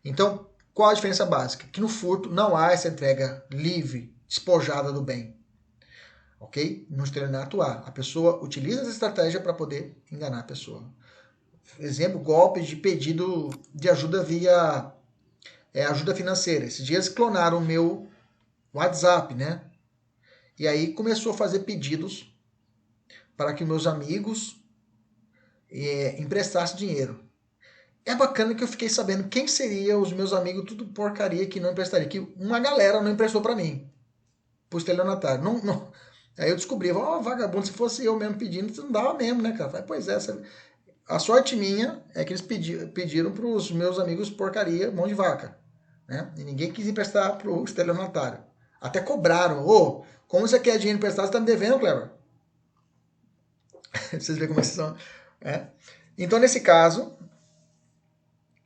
Então, qual a diferença básica? Que no furto não há essa entrega livre, despojada do bem. Ok? No estelionato há. A pessoa utiliza essa estratégia para poder enganar a pessoa. Exemplo, golpes de pedido de ajuda via ajuda financeira. Esses dias clonaram o meu WhatsApp, né? E aí começou a fazer pedidos para que meus amigos emprestassem dinheiro. É bacana que eu fiquei sabendo quem seriam os meus amigos, tudo porcaria que não emprestaria. Que uma galera não emprestou para mim, pro estelionatário. Não. Aí eu descobri, vagabundo, se fosse eu mesmo pedindo, não dava mesmo, né, cara? Pois é, a sorte minha é que eles pediram pros meus amigos porcaria, mão de vaca. Né? E ninguém quis emprestar pro estelionatário. Até cobraram. Como você quer dinheiro emprestado, você tá me devendo, Cleber? Vocês veem como é que são. Então, nesse caso,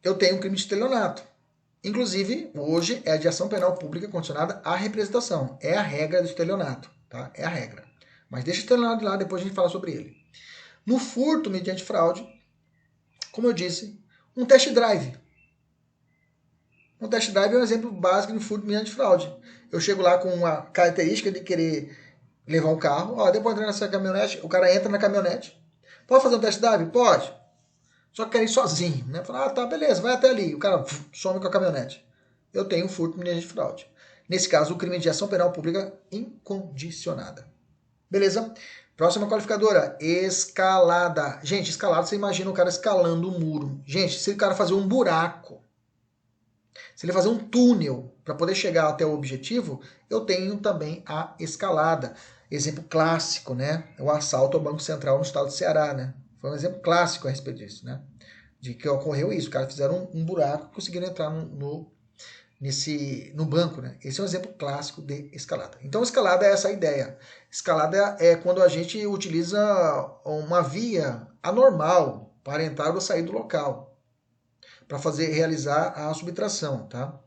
eu tenho um crime de estelionato. Inclusive, hoje é a de ação penal pública condicionada à representação. É a regra do estelionato. Tá? É a regra. Mas deixa o estelionato de lá, depois a gente fala sobre ele. No furto mediante fraude, como eu disse, um test drive. Um test drive é um exemplo básico de furto mediante fraude. Eu chego lá com uma característica de querer levar um carro. Depois de entrar nessa caminhonete, o cara entra na caminhonete. Pode fazer um test drive? Pode. Só que quer ir sozinho. Né? Fala, tá, beleza, vai até ali. O cara some com a caminhonete. Eu tenho um furto mediante fraude. Nesse caso, o crime de ação penal pública incondicionada. Beleza? Próxima qualificadora, escalada. Gente, escalada, você imagina o cara escalando o muro. Gente, se o cara fazer um buraco, Se ele fazer um túnel para poder chegar até o objetivo, eu tenho também a escalada. Exemplo clássico, né? O assalto ao Banco Central no estado do Ceará, né? Foi um exemplo clássico a respeito disso, né? De que ocorreu isso. Os caras fizeram um buraco e conseguiram entrar no banco, né? Esse é um exemplo clássico de escalada. Então, escalada é essa ideia. Escalada é quando a gente utiliza uma via anormal para entrar ou sair do local, para realizar a subtração, tá?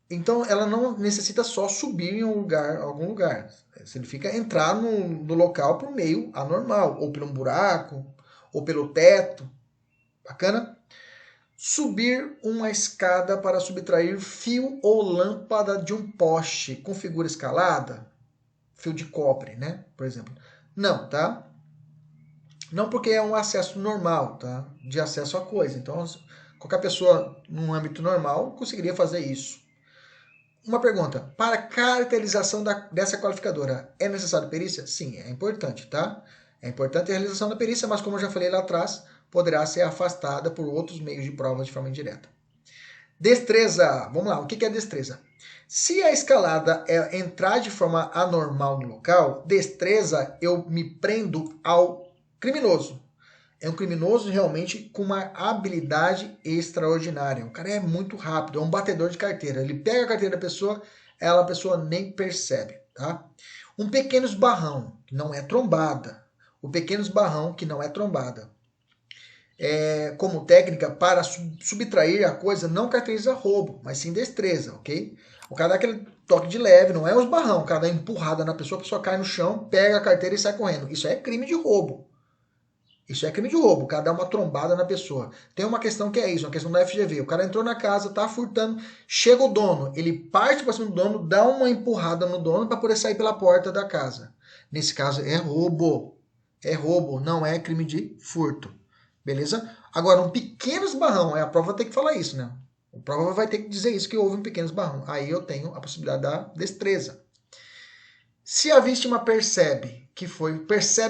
Então, ela não necessita só subir em algum lugar. Significa entrar no local por meio anormal, ou por um buraco, ou pelo teto. Bacana? Subir uma escada para subtrair fio ou lâmpada de um poste com figura escalada, fio de cobre, né? Por exemplo. Não, tá? Não, porque é um acesso normal, tá? De acesso a coisa. Então, qualquer pessoa num âmbito normal conseguiria fazer isso. Uma pergunta: para caracterização dessa qualificadora, é necessário perícia? Sim, é importante, tá? É importante a realização da perícia, mas como eu já falei lá atrás, poderá ser afastada por outros meios de prova de forma indireta. Destreza. Vamos lá, o que é destreza? Se a escalada é entrar de forma anormal no local, destreza eu me prendo ao criminoso. É um criminoso realmente com uma habilidade extraordinária. O cara é muito rápido, é um batedor de carteira. Ele pega a carteira da pessoa, a pessoa nem percebe, tá? Um pequeno esbarrão, que não é trombada. O pequeno esbarrão, que não é trombada. Como técnica para subtrair a coisa, não caracteriza roubo, mas sim destreza, ok? O cara dá aquele toque de leve, não é um esbarrão. O cara dá empurrada na pessoa, a pessoa cai no chão, pega a carteira e sai correndo. Isso é crime de roubo. Isso é crime de roubo, o cara dá uma trombada na pessoa. Tem uma questão que é isso, uma questão da FGV. O cara entrou na casa, tá furtando, chega o dono, ele parte para cima do dono, dá uma empurrada no dono para poder sair pela porta da casa. Nesse caso é roubo. É roubo, não é crime de furto. Beleza? Agora, um pequeno esbarrão, a prova vai ter que falar isso, né? A prova vai ter que dizer isso, que houve um pequeno esbarrão. Aí eu tenho a possibilidade da destreza. Se a vítima percebe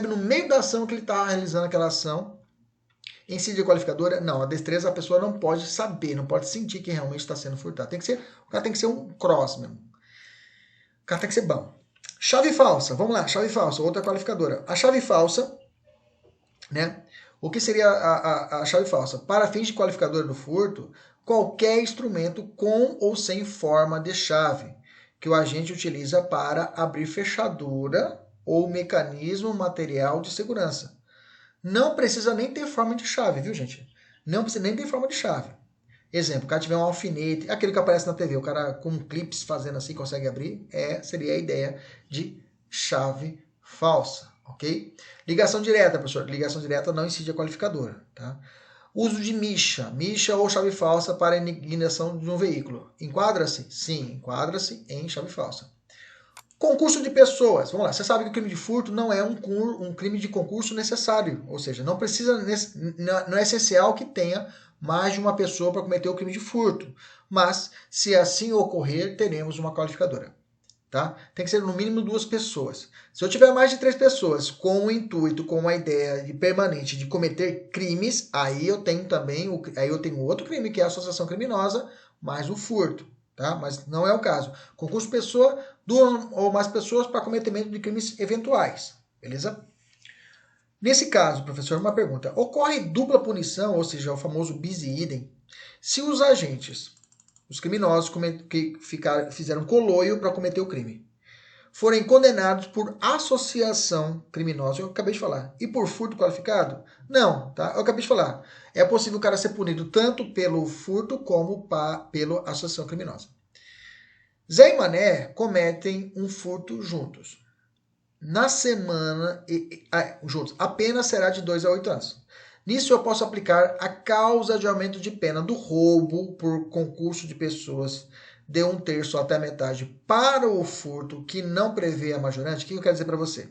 no meio da ação que ele está realizando aquela ação, incide a qualificadora? Não, a destreza a pessoa não pode saber, não pode sentir que realmente está sendo furtado. O cara tem que ser um cross mesmo. O cara tem que ser bom. Chave falsa, vamos lá, chave falsa, outra qualificadora. A chave falsa, né? O que seria a chave falsa? Para fins de qualificadora do furto, qualquer instrumento com ou sem forma de chave que o agente utiliza para abrir fechadura ou mecanismo material de segurança. Não precisa nem ter forma de chave, viu, gente? Não precisa nem ter forma de chave. Exemplo, o cara tiver um alfinete, aquele que aparece na TV, o cara com clips fazendo assim consegue abrir, seria a ideia de chave falsa, ok? Ligação direta, professor. Ligação direta não incide a qualificadora, tá? Uso de micha ou chave falsa para ignição de um veículo. Enquadra-se? Sim, enquadra-se em chave falsa. Concurso de pessoas. Vamos lá, você sabe que o crime de furto não é um crime de concurso necessário. Ou seja, não é essencial que tenha mais de uma pessoa para cometer o crime de furto. Mas, se assim ocorrer, teremos uma qualificadora. Tá? Tem que ser no mínimo 2 pessoas. Se eu tiver mais de 3 pessoas com o intuito, com a ideia permanente de cometer crimes, aí eu tenho outro crime, que é a associação criminosa, mais o furto. Tá? Mas não é o caso. Concurso de pessoa, 2 ou mais pessoas para cometimento de crimes eventuais. Beleza? Nesse caso, professor, uma pergunta. Ocorre dupla punição, ou seja, o famoso bis e idem, se os agentes, os criminosos que fizeram coloio para cometer o crime, forem condenados por associação criminosa, eu acabei de falar, e por furto qualificado? Não, tá? Eu acabei de falar. É possível o cara ser punido tanto pelo furto como pela associação criminosa. Zé e Mané cometem um furto juntos. Na semana, juntos, a pena será de 2 a 8 anos. Nisso eu posso aplicar a causa de aumento de pena do roubo por concurso de pessoas de 1/3 até a metade para o furto que não prevê a majorante. O que eu quero dizer para você?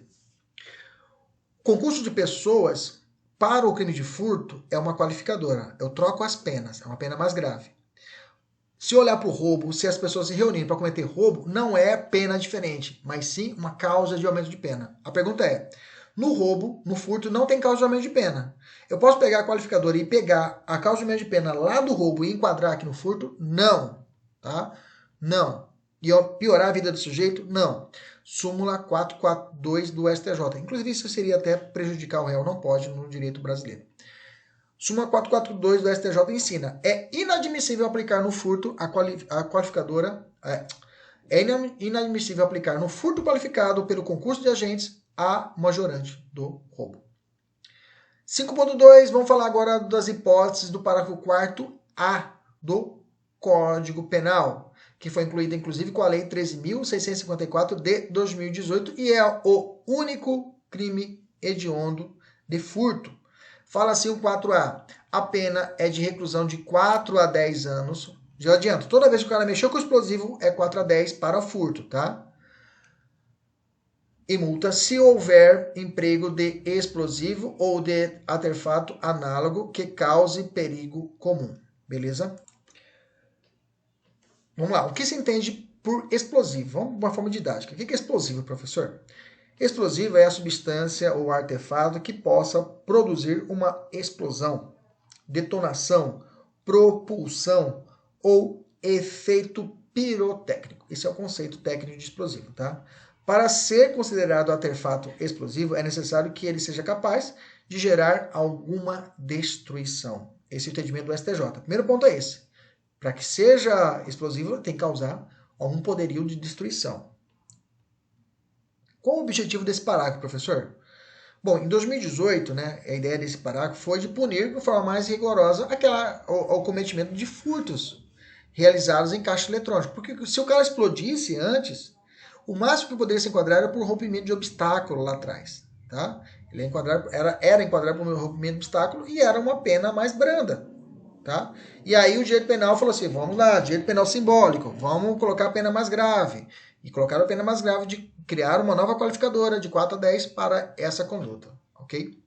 Concurso de pessoas para o crime de furto é uma qualificadora. Eu troco as penas, é uma pena mais grave. Se olhar para o roubo, se as pessoas se reunirem para cometer roubo, não é pena diferente, mas sim uma causa de aumento de pena. A pergunta é, No roubo, no furto, não tem causa de aumento de pena. Eu posso pegar a qualificadora e pegar a causa de aumento de pena lá do roubo e enquadrar aqui no furto? Não. Tá? Não. E piorar a vida do sujeito? Não. Súmula 442 do STJ. Inclusive, isso seria até prejudicar o réu, não pode no direito brasileiro. Súmula 442 do STJ ensina: é inadmissível aplicar no furto a qualificadora. É inadmissível aplicar no furto qualificado pelo concurso de agentes a majorante do roubo. 5.2, vamos falar agora das hipóteses do parágrafo 4A do Código Penal, que foi incluída inclusive com a Lei 13.654 de 2018 e é o único crime hediondo de furto. Fala assim o 4A, a pena é de reclusão de 4 a 10 anos. Já adianto, toda vez que o cara mexeu com o explosivo é 4 a 10 para furto, tá? E multa se houver emprego de explosivo ou de artefato análogo que cause perigo comum. Beleza? Vamos lá. O que se entende por explosivo? Vamos de uma forma didática. O que é explosivo, professor? Explosivo é a substância ou artefato que possa produzir uma explosão, detonação, propulsão ou efeito pirotécnico. Esse é o conceito técnico de explosivo, tá? Para ser considerado artefato explosivo, é necessário que ele seja capaz de gerar alguma destruição. Esse é o entendimento do STJ. O primeiro ponto é esse. Para que seja explosivo, tem que causar algum poderio de destruição. Qual o objetivo desse parágrafo, professor? Bom, em 2018, né, a ideia desse parágrafo foi de punir de forma mais rigorosa o cometimento de furtos realizados em caixa eletrônico. Porque se o cara explodisse antes, o máximo que poderia se enquadrar era por rompimento de obstáculo lá atrás. Tá? Ele era enquadrado por rompimento de obstáculo e era uma pena mais branda. Tá? E aí o direito penal falou assim, vamos lá, direito penal simbólico, vamos colocar a pena mais grave. E colocaram a pena mais grave de criar uma nova qualificadora de 4 a 10 para essa conduta. Ok?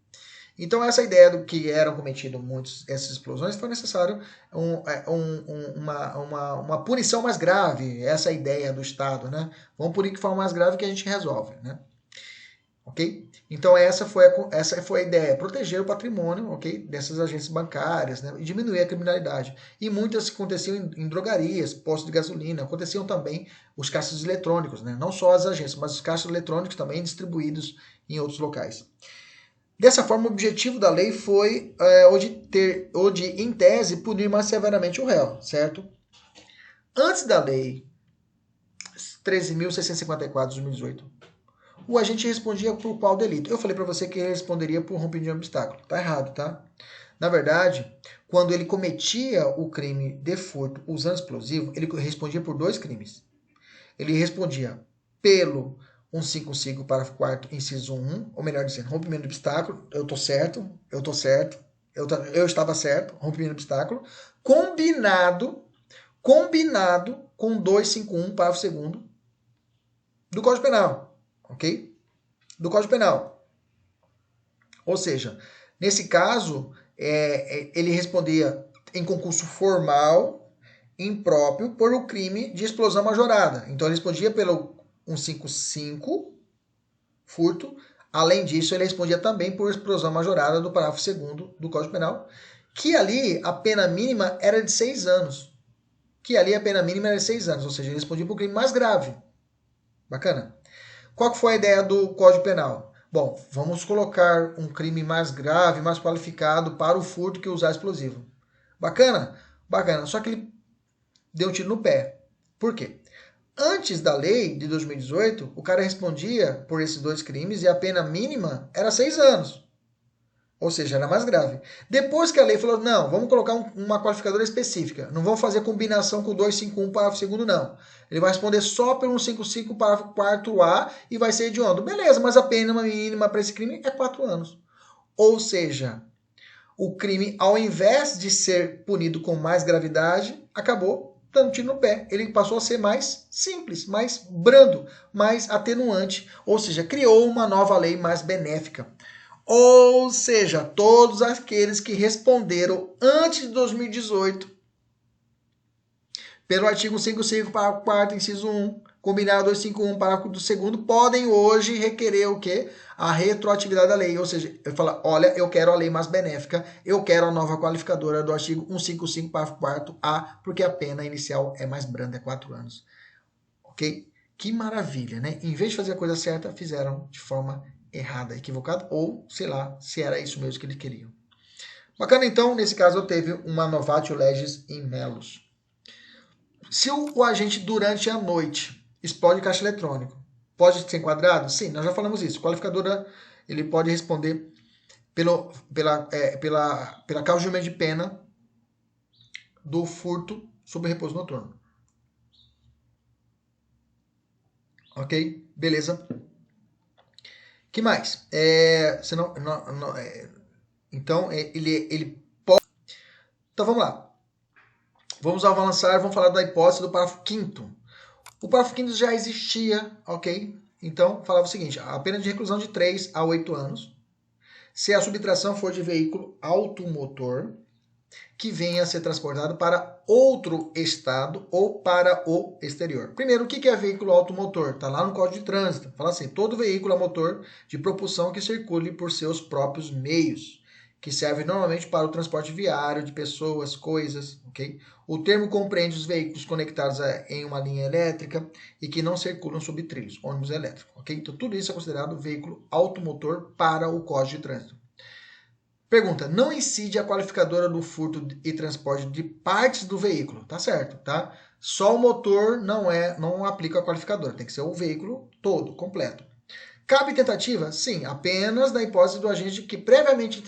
Então, essa ideia do que eram cometidas essas explosões, foi necessário uma punição mais grave, essa ideia do Estado, né? Vamos punir de forma mais grave que a gente resolve, né? Ok? Então, essa foi a ideia, proteger o patrimônio, ok? Dessas agências bancárias, né? E diminuir a criminalidade. E muitas aconteciam em drogarias, postos de gasolina, aconteciam também os caixas eletrônicos, né? Não só as agências, mas os caixas eletrônicos também distribuídos em outros locais. Dessa forma, o objetivo da lei foi o de, em tese, punir mais severamente o réu, certo? Antes da lei 13.654 de 2018, o agente respondia por qual delito? Eu falei para você que ele responderia por rompimento de obstáculo. Tá errado, tá? Na verdade, quando ele cometia o crime de furto usando explosivo, ele respondia por 2 crimes. Ele respondia pelo 155, parágrafo 4º, inciso 1, ou melhor dizendo, rompimento de obstáculo, eu estava certo, rompimento de obstáculo, combinado com 251, parágrafo 2º do Código Penal, ok? Do Código Penal. Ou seja, nesse caso, ele respondia em concurso formal, impróprio, por o crime de explosão majorada. Então, ele respondia pelo 155, furto. Além disso, ele respondia também por explosão majorada do parágrafo 2º do Código Penal, que ali a pena mínima era de 6 anos. Ou seja, ele respondia por crime mais grave. Bacana? Qual que foi a ideia do Código Penal? Bom, vamos colocar um crime mais grave, mais qualificado para o furto que usar explosivo. Bacana? Bacana. Só que ele deu um tiro no pé. Por quê? Antes da lei de 2018, o cara respondia por esses 2 crimes e a pena mínima era 6 anos. Ou seja, era mais grave. Depois que a lei falou, não, vamos colocar uma qualificadora específica. Não vamos fazer combinação com 251, parágrafo 2º, não. Ele vai responder só pelo 155, parágrafo 4A e vai ser hediondo. Beleza, mas a pena mínima para esse crime é 4 anos. Ou seja, o crime, ao invés de ser punido com mais gravidade, acabou dando tiro no pé. Ele passou a ser mais simples, mais brando, mais atenuante. Ou seja, criou uma nova lei mais benéfica. Ou seja, todos aqueles que responderam antes de 2018, pelo artigo 155, parágrafo 4º, inciso 1, combinado 251, parágrafo do 2º, podem hoje requerer o quê? A retroatividade da lei. Ou seja, ele fala, olha, eu quero a lei mais benéfica, eu quero a nova qualificadora do artigo 155, parágrafo 4º-A, porque a pena inicial é mais branda, é 4 anos. Ok? Que maravilha, né? Em vez de fazer a coisa certa, fizeram de forma errada, equivocada, ou sei lá, se era isso mesmo que eles queriam. Bacana, então, nesse caso eu teve uma novatio legis in melos. Se o agente durante a noite explode caixa eletrônico, pode ser enquadrado? Sim, nós já falamos isso. Qualificadora, ele pode responder pela causa de aumento de pena do furto sob repouso noturno. Ok? Beleza? Que mais? Então, ele pode... Então, vamos lá. Vamos avançar, vamos falar da hipótese do parágrafo 5º. O parágrafo 5º já existia, ok? Então, falava o seguinte, a pena de reclusão de 3 a 8 anos, se a subtração for de veículo automotor, que venha a ser transportado para outro estado ou para o exterior. Primeiro, o que é veículo automotor? Está lá no Código de Trânsito. Fala assim, todo veículo a motor de propulsão que circule por seus próprios meios, que serve normalmente para o transporte viário de pessoas, coisas, ok? O termo compreende os veículos conectados em uma linha elétrica e que não circulam sob trilhos, ônibus elétrico, ok? Então, tudo isso é considerado veículo automotor para o Código de Trânsito. Pergunta, não incide a qualificadora do furto e transporte de partes do veículo, tá certo, tá? Só o motor não aplica a qualificadora, tem que ser o veículo todo, completo. Cabe tentativa? Sim, apenas na hipótese do agente que previamente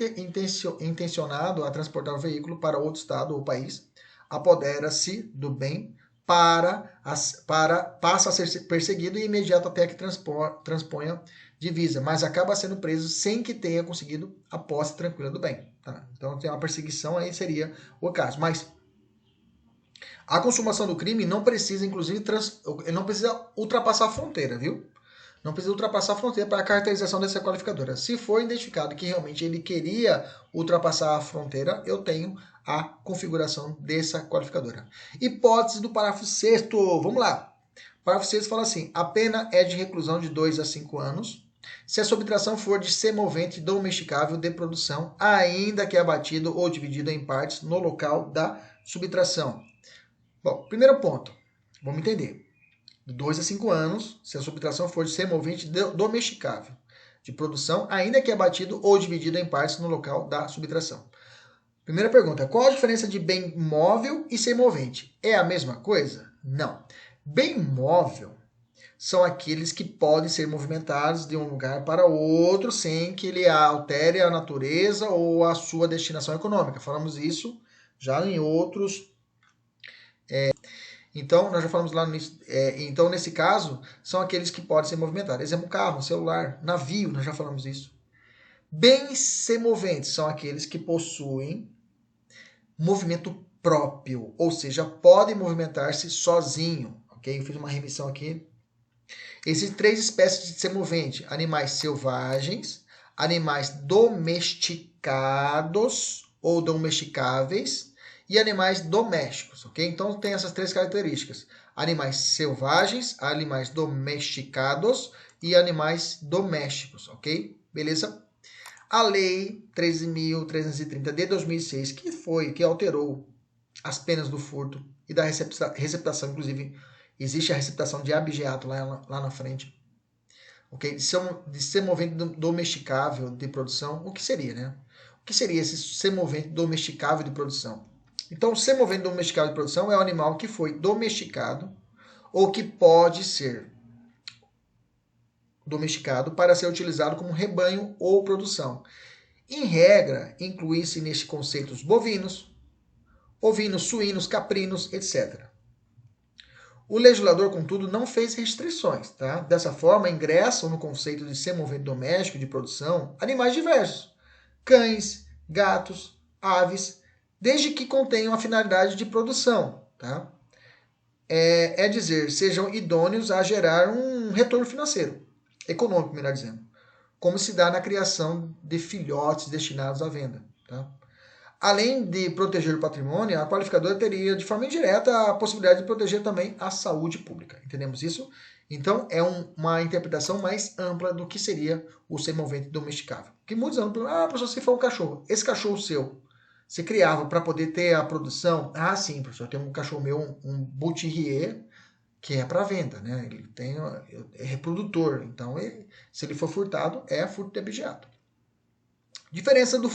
intencionado a transportar o veículo para outro estado ou país, apodera-se do bem passa a ser perseguido e imediato até que transponha divisa, mas acaba sendo preso sem que tenha conseguido a posse tranquila do bem. Tá? Então tem uma perseguição, aí seria o caso. Mas a consumação do crime não precisa, inclusive, não precisa ultrapassar a fronteira, viu? Não precisa ultrapassar a fronteira para a caracterização dessa qualificadora. Se for identificado que realmente ele queria ultrapassar a fronteira, eu tenho a configuração dessa qualificadora. Hipótese do parágrafo 6º. Vamos lá. O parágrafo 6º fala assim, a pena é de reclusão de 2 a 5 anos, se a subtração for de semovente domesticável de produção, ainda que abatido ou dividido em partes no local da subtração. Bom, primeiro ponto, vamos entender. De 2 a 5 anos, se a subtração for de semovente domesticável de produção, ainda que abatido ou dividido em partes no local da subtração. Primeira pergunta, qual a diferença de bem móvel e semovente? É a mesma coisa? Não. Bem móvel são aqueles que podem ser movimentados de um lugar para outro sem que ele altere a natureza ou a sua destinação econômica. Falamos isso já em outros... Então, nós já falamos lá no início. Então, nesse caso, são aqueles que podem ser movimentados. Exemplo, carro, celular, navio, nós já falamos isso. Bens semoventes são aqueles que possuem movimento próprio, ou seja, podem movimentar-se sozinho. Ok? Eu fiz uma remissão aqui. Existem 3 espécies de semovente: animais selvagens, animais domesticados ou domesticáveis e animais domésticos, ok? Então tem essas 3 características: animais selvagens, animais domesticados e animais domésticos, ok? Beleza? A lei 13.330 de 2006, que alterou as penas do furto e da receptação, inclusive existe a receptação de abigeato lá na frente, ok? De semovente domesticável de produção, o que seria, né? O que seria esse semovente domesticável de produção? Então, o semovente domesticável de produção é um animal que foi domesticado ou que pode ser domesticado para ser utilizado como rebanho ou produção. Em regra, inclui-se neste conceito os bovinos, ovinos, suínos, caprinos, etc. O legislador, contudo, não fez restrições. Tá? Dessa forma, ingressam no conceito de semovente doméstico de produção animais diversos, cães, gatos, aves, desde que contenham a finalidade de produção. Tá? É dizer, sejam idôneos a gerar um retorno financeiro, econômico, melhor dizendo, como se dá na criação de filhotes destinados à venda. Tá? Além de proteger o patrimônio, a qualificadora teria de forma indireta a possibilidade de proteger também a saúde pública. Entendemos isso? Então, é uma interpretação mais ampla do que seria o semovente domesticável. Que muitos anos perguntam, professor, se for um cachorro, esse cachorro seu, você criava para poder ter a produção? Ah, sim, professor, tem um cachorro meu, um Bull Terrier, que é para venda, né? Ele é reprodutor, então se ele for furtado, é furto de abigeato. Diferença do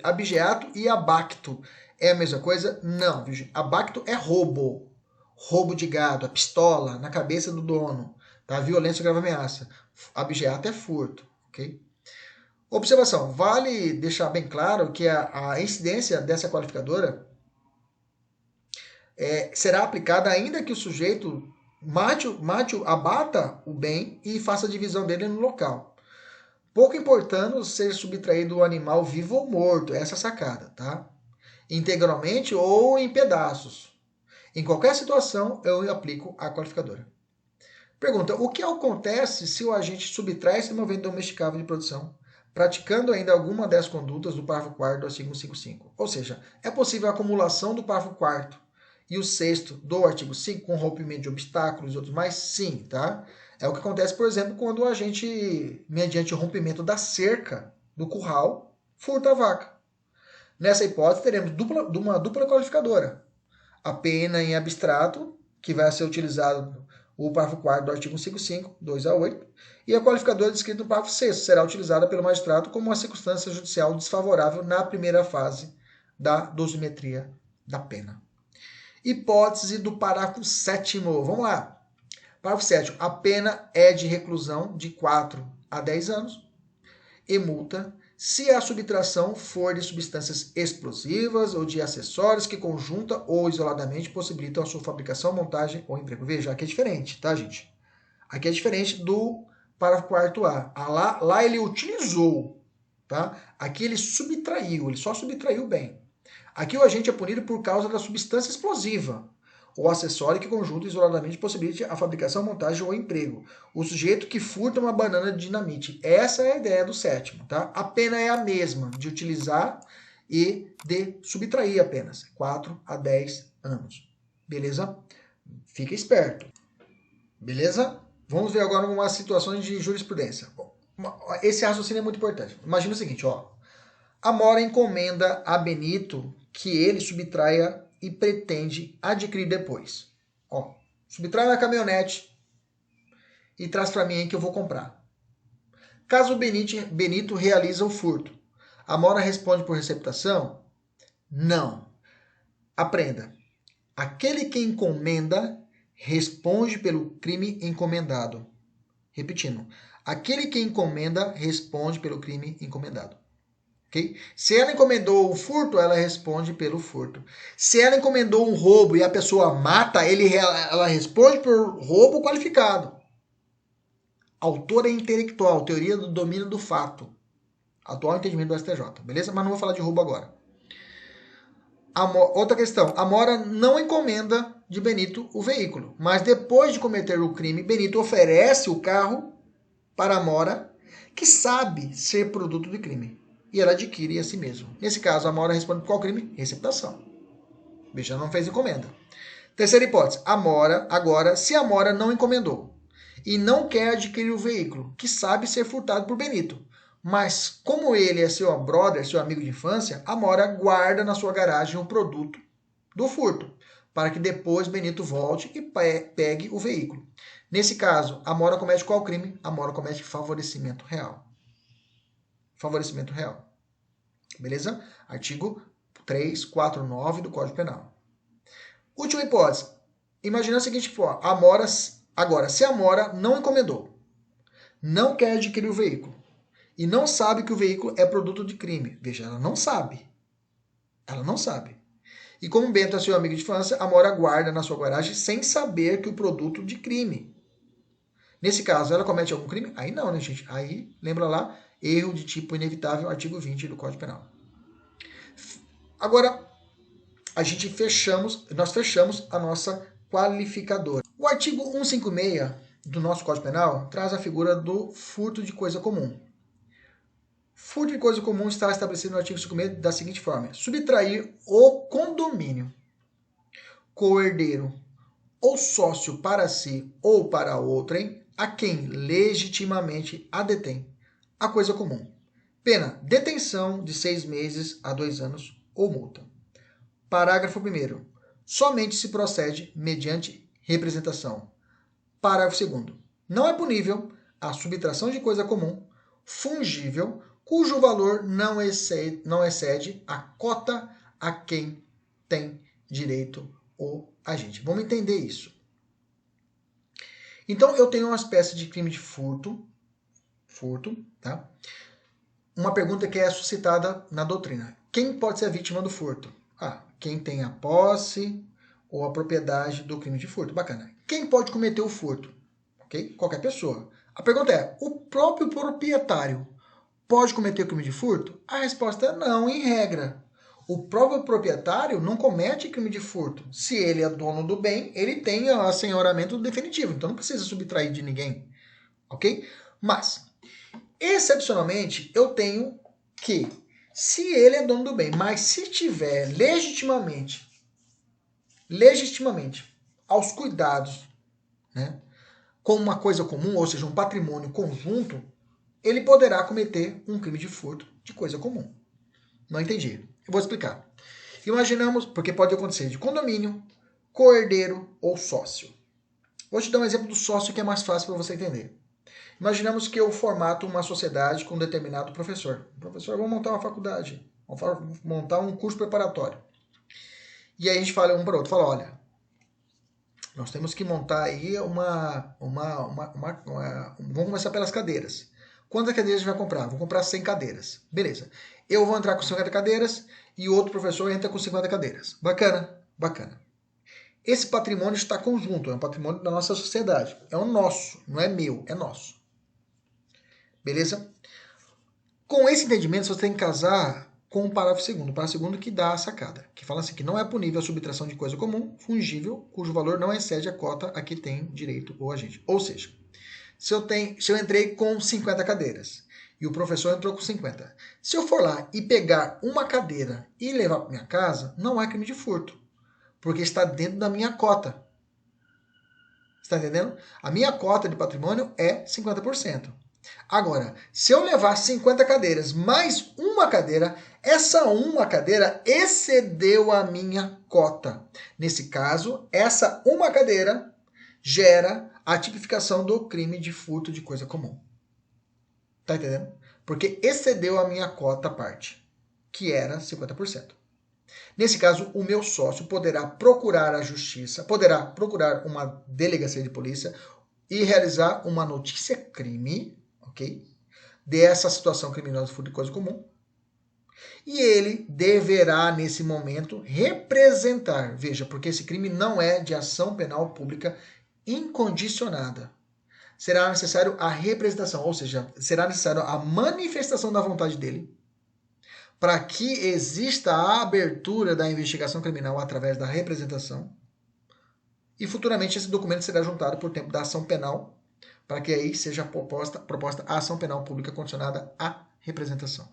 abigeato e abacto é a mesma coisa? Não, abacto é roubo. Roubo de gado, a pistola na cabeça do dono, tá? Violência ou grave ameaça. Abigeato é furto, ok? Observação, vale deixar bem claro que a incidência dessa qualificadora será aplicada ainda que o sujeito abata o bem e faça a divisão dele no local. Pouco importando ser subtraído o animal vivo ou morto, essa é a sacada, tá? Integralmente ou em pedaços. Em qualquer situação, eu aplico a qualificadora. Pergunta, o que acontece se o agente subtrai esse movimento domesticável de produção, praticando ainda alguma das condutas do parágrafo 4º do artigo 155? Ou seja, é possível a acumulação do parágrafo 4º e o 6º do artigo 5 com rompimento de obstáculos e outros mais? Sim, tá? É o que acontece, por exemplo, quando o agente, mediante o rompimento da cerca do curral, furta a vaca. Nessa hipótese, teremos uma dupla qualificadora. A pena em abstrato, que vai ser utilizado o parágrafo 4º do artigo 155, 2 a 8, e a qualificadora descrita no parágrafo 6º será utilizada pelo magistrado como uma circunstância judicial desfavorável na primeira fase da dosimetria da pena. Hipótese do parágrafo 7º. Vamos lá. Parágrafo 7º. A pena é de reclusão de 4 a 10 anos e multa se a subtração for de substâncias explosivas ou de acessórios que conjunta ou isoladamente possibilitam a sua fabricação, montagem ou emprego. Veja, aqui é diferente, tá, gente? Aqui é diferente do parágrafo 4º. Lá ele utilizou, tá? Aqui ele subtraiu, ele só subtraiu bem. Aqui o agente é punido por causa da substância explosiva ou acessório que conjunta isoladamente possibilite a fabricação, montagem ou emprego. O sujeito que furta uma banana de dinamite. Essa é a ideia do 7º, tá? A pena é a mesma, de utilizar e de subtrair apenas. 4 a 10 anos. Beleza? Fica esperto. Beleza? Vamos ver agora algumas situações de jurisprudência. Bom, esse raciocínio é muito importante. Imagina o seguinte, ó. Amora encomenda a Benito que ele subtraia e pretende adquirir depois. Ó, subtrai na caminhonete e traz para mim aí que eu vou comprar. Caso o Benito realiza o furto, a Amora responde por receptação? Não. Aprenda. Aquele que encomenda responde pelo crime encomendado. Repetindo. Aquele que encomenda responde pelo crime encomendado. Okay? Se ela encomendou o furto, ela responde pelo furto. Se ela encomendou um roubo e a pessoa mata, ela responde por roubo qualificado. Autora intelectual, teoria do domínio do fato. Atual entendimento do STJ, beleza? Mas não vou falar de roubo agora. Outra questão. Amora não encomenda de Benito o veículo, mas depois de cometer o crime, Benito oferece o carro para Amora, que sabe ser produto do crime. E ela adquire a si mesmo. Nesse caso, a Amora responde por qual crime? Receptação. Veja, não fez encomenda. Terceira hipótese. Se a Amora não encomendou e não quer adquirir o veículo, que sabe ser furtado por Benito, mas como ele é seu brother, seu amigo de infância, a Amora guarda na sua garagem o produto do furto, para que depois Benito volte e pegue o veículo. Nesse caso, a Amora comete qual crime? A Amora comete favorecimento real. Favorecimento real. Beleza? Artigo 349 do Código Penal. Última hipótese. Imagina a seguinte hipótese. Agora, se a Amora não encomendou, não quer adquirir o veículo e não sabe que o veículo é produto de crime. Veja, ela não sabe. Ela não sabe. E como Bento é seu amigo de infância, a Amora guarda na sua garagem sem saber que o produto de crime. Nesse caso, ela comete algum crime? Aí não, né, gente? Aí, lembra lá, erro de tipo inevitável, artigo 20 do Código Penal. Agora, nós fechamos a nossa qualificadora. O artigo 156 do nosso Código Penal traz a figura do furto de coisa comum. Furto de coisa comum está estabelecido no artigo 56 da seguinte forma: subtrair o condomínio, coerdeiro ou sócio para si ou para outrem, a quem legitimamente a detém, a coisa comum. Pena: detenção de 6 meses a 2 anos ou multa. Parágrafo 1º. Somente se procede mediante representação. Parágrafo 2º. Não é punível a subtração de coisa comum fungível cujo valor não excede a cota a quem tem direito o agente. Vamos entender isso. Então, eu tenho uma espécie de crime de furto, tá? Uma pergunta que é suscitada na doutrina. Quem pode ser a vítima do furto? Quem tem a posse ou a propriedade do crime de furto. Bacana. Quem pode cometer o furto? Ok? Qualquer pessoa. A pergunta é, o próprio proprietário pode cometer o crime de furto? A resposta é não, em regra. O próprio proprietário não comete crime de furto. Se ele é dono do bem, ele tem o assenhoramento definitivo. Então não precisa subtrair de ninguém. Ok? Mas, excepcionalmente, eu tenho que, se ele é dono do bem, mas se tiver legitimamente, aos cuidados, né, com uma coisa comum, ou seja, um patrimônio conjunto, ele poderá cometer um crime de furto de coisa comum. Não entendi. Eu vou explicar. Imaginamos, porque pode acontecer de condomínio, coerdeiro ou sócio. Vou te dar um exemplo do sócio que é mais fácil para você entender. Imaginamos que eu formato uma sociedade com um determinado professor. Professor, vamos montar uma faculdade, vamos montar um curso preparatório. E aí a gente fala um para o outro, fala, olha, nós temos que montar aí vamos começar pelas cadeiras. Quantas cadeiras a gente vai comprar? Vou comprar 100 cadeiras. Beleza. Eu vou entrar com 50 cadeiras e o outro professor entra com 50 cadeiras. Bacana, bacana. Esse patrimônio está conjunto, é um patrimônio da nossa sociedade. É o nosso, não é meu, é nosso. Beleza? Com esse entendimento, você tem que casar com o parágrafo 2º. O parágrafo 2º que dá a sacada, que fala assim, que não é punível a subtração de coisa comum, fungível, cujo valor não excede a cota a que tem direito o agente. Ou seja, se eu entrei com 50 cadeiras e o professor entrou com 50, se eu for lá e pegar uma cadeira e levar para minha casa, não é crime de furto, porque está dentro da minha cota. Está entendendo? A minha cota de patrimônio é 50%. Agora, se eu levar 50 cadeiras mais uma cadeira, essa uma cadeira excedeu a minha cota. Nesse caso, essa uma cadeira gera a tipificação do crime de furto de coisa comum. Tá entendendo? Porque excedeu a minha cota à parte, que era 50%. Nesse caso, o meu sócio poderá procurar a justiça, poderá procurar uma delegacia de polícia e realizar uma notícia crime, ok? Dessa situação criminosa de furto de coisa comum. E ele deverá, nesse momento, representar. Veja, porque esse crime não é de ação penal pública incondicionada. Será necessário a representação, ou seja, será necessário a manifestação da vontade dele para que exista a abertura da investigação criminal através da representação. E futuramente esse documento será juntado por tempo da ação penal, para que aí seja proposta a ação penal pública condicionada à representação.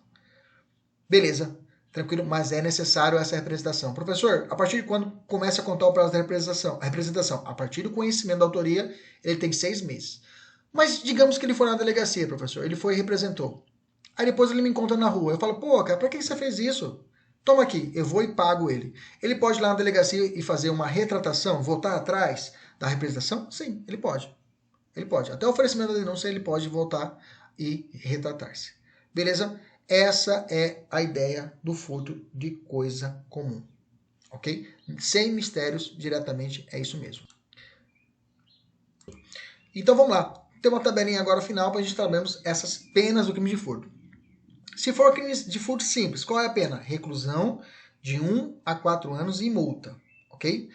Beleza, tranquilo, mas é necessário essa representação. Professor, a partir de quando começa a contar o prazo da representação? A representação, a partir do conhecimento da autoria, ele tem 6 meses. Mas digamos que ele foi na delegacia, professor, ele foi e representou. Aí depois ele me encontra na rua. Eu falo, pô, cara, pra que você fez isso? Toma aqui, eu vou e pago ele. Ele pode ir lá na delegacia e fazer uma retratação, voltar atrás da representação? Sim, ele pode. Ele pode. Até o oferecimento da denúncia ele pode voltar e retratar-se. Beleza? Essa é a ideia do furto de coisa comum. Ok? Sem mistérios, diretamente é isso mesmo. Então vamos lá. Tem uma tabelinha agora final para a gente sabermos essas penas do crime de furto. Se for crime de furto simples, qual é a pena? Reclusão de 1 a 4 anos e multa. Ok?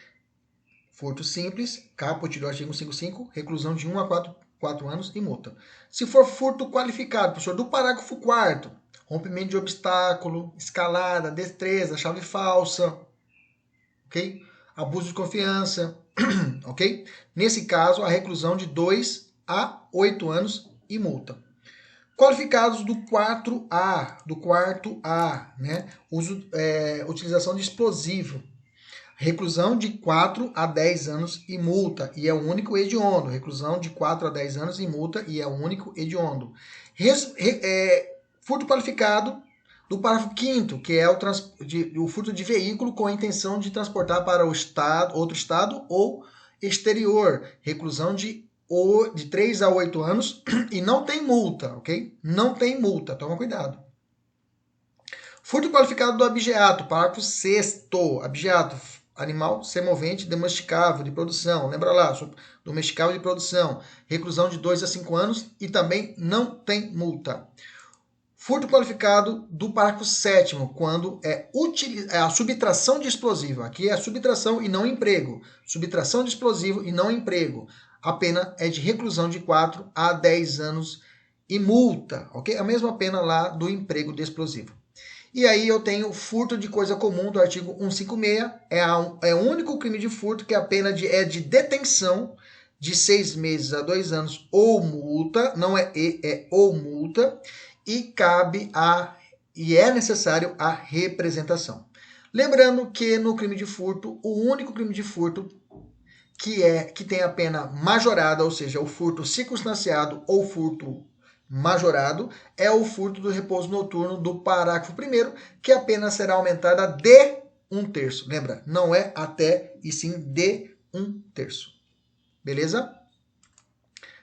Furto simples, caput do artigo 155, reclusão de 1 a 4 anos e multa. Se for furto qualificado, professor, do parágrafo 4º, rompimento de obstáculo, escalada, destreza, chave falsa, ok? Abuso de confiança, ok? Nesse caso, a reclusão de 2 a 8 anos e multa. Qualificados do 4A, né? Utilização de explosivo. Reclusão de 4 a 10 anos e multa, e é o único hediondo. Reclusão de 4 a 10 anos e multa, e é o único hediondo. Furto qualificado do parágrafo 5º, que é o furto de veículo com a intenção de transportar para outro estado ou exterior. Reclusão de 3 a 8 anos e não tem multa, ok? Não tem multa, toma cuidado. Furto qualificado do abigeato, parágrafo 6º. Abigeato, animal semovente domesticável de produção. Lembra lá, domesticável de produção. Reclusão de 2 a 5 anos e também não tem multa. Furto qualificado do parágrafo 7º, quando é a subtração de explosivo. Aqui é a subtração e não emprego. Subtração de explosivo e não emprego. A pena é de reclusão de 4 a 10 anos e multa, ok? A mesma pena lá do emprego de explosivo. E aí eu tenho furto de coisa comum do artigo 156, é o único crime de furto que a pena é de detenção de 6 meses a 2 anos ou multa, não é ou multa, e é necessário a representação. Lembrando que no crime de furto, o único crime de furto que tem a pena majorada, ou seja, o furto circunstanciado ou furto majorado, é o furto do repouso noturno do parágrafo 1º, que a pena será aumentada de 1/3. Lembra? Não é até, e sim de 1/3. Beleza?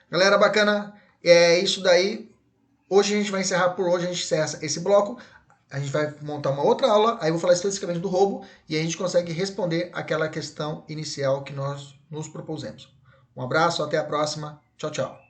Galera bacana, é isso daí. Hoje a gente vai encerrar por hoje, a gente encerra esse bloco. A gente vai montar uma outra aula, aí eu vou falar especificamente do roubo, e a gente consegue responder aquela questão inicial que nós nos propusemos. Um abraço, até a próxima. Tchau, tchau.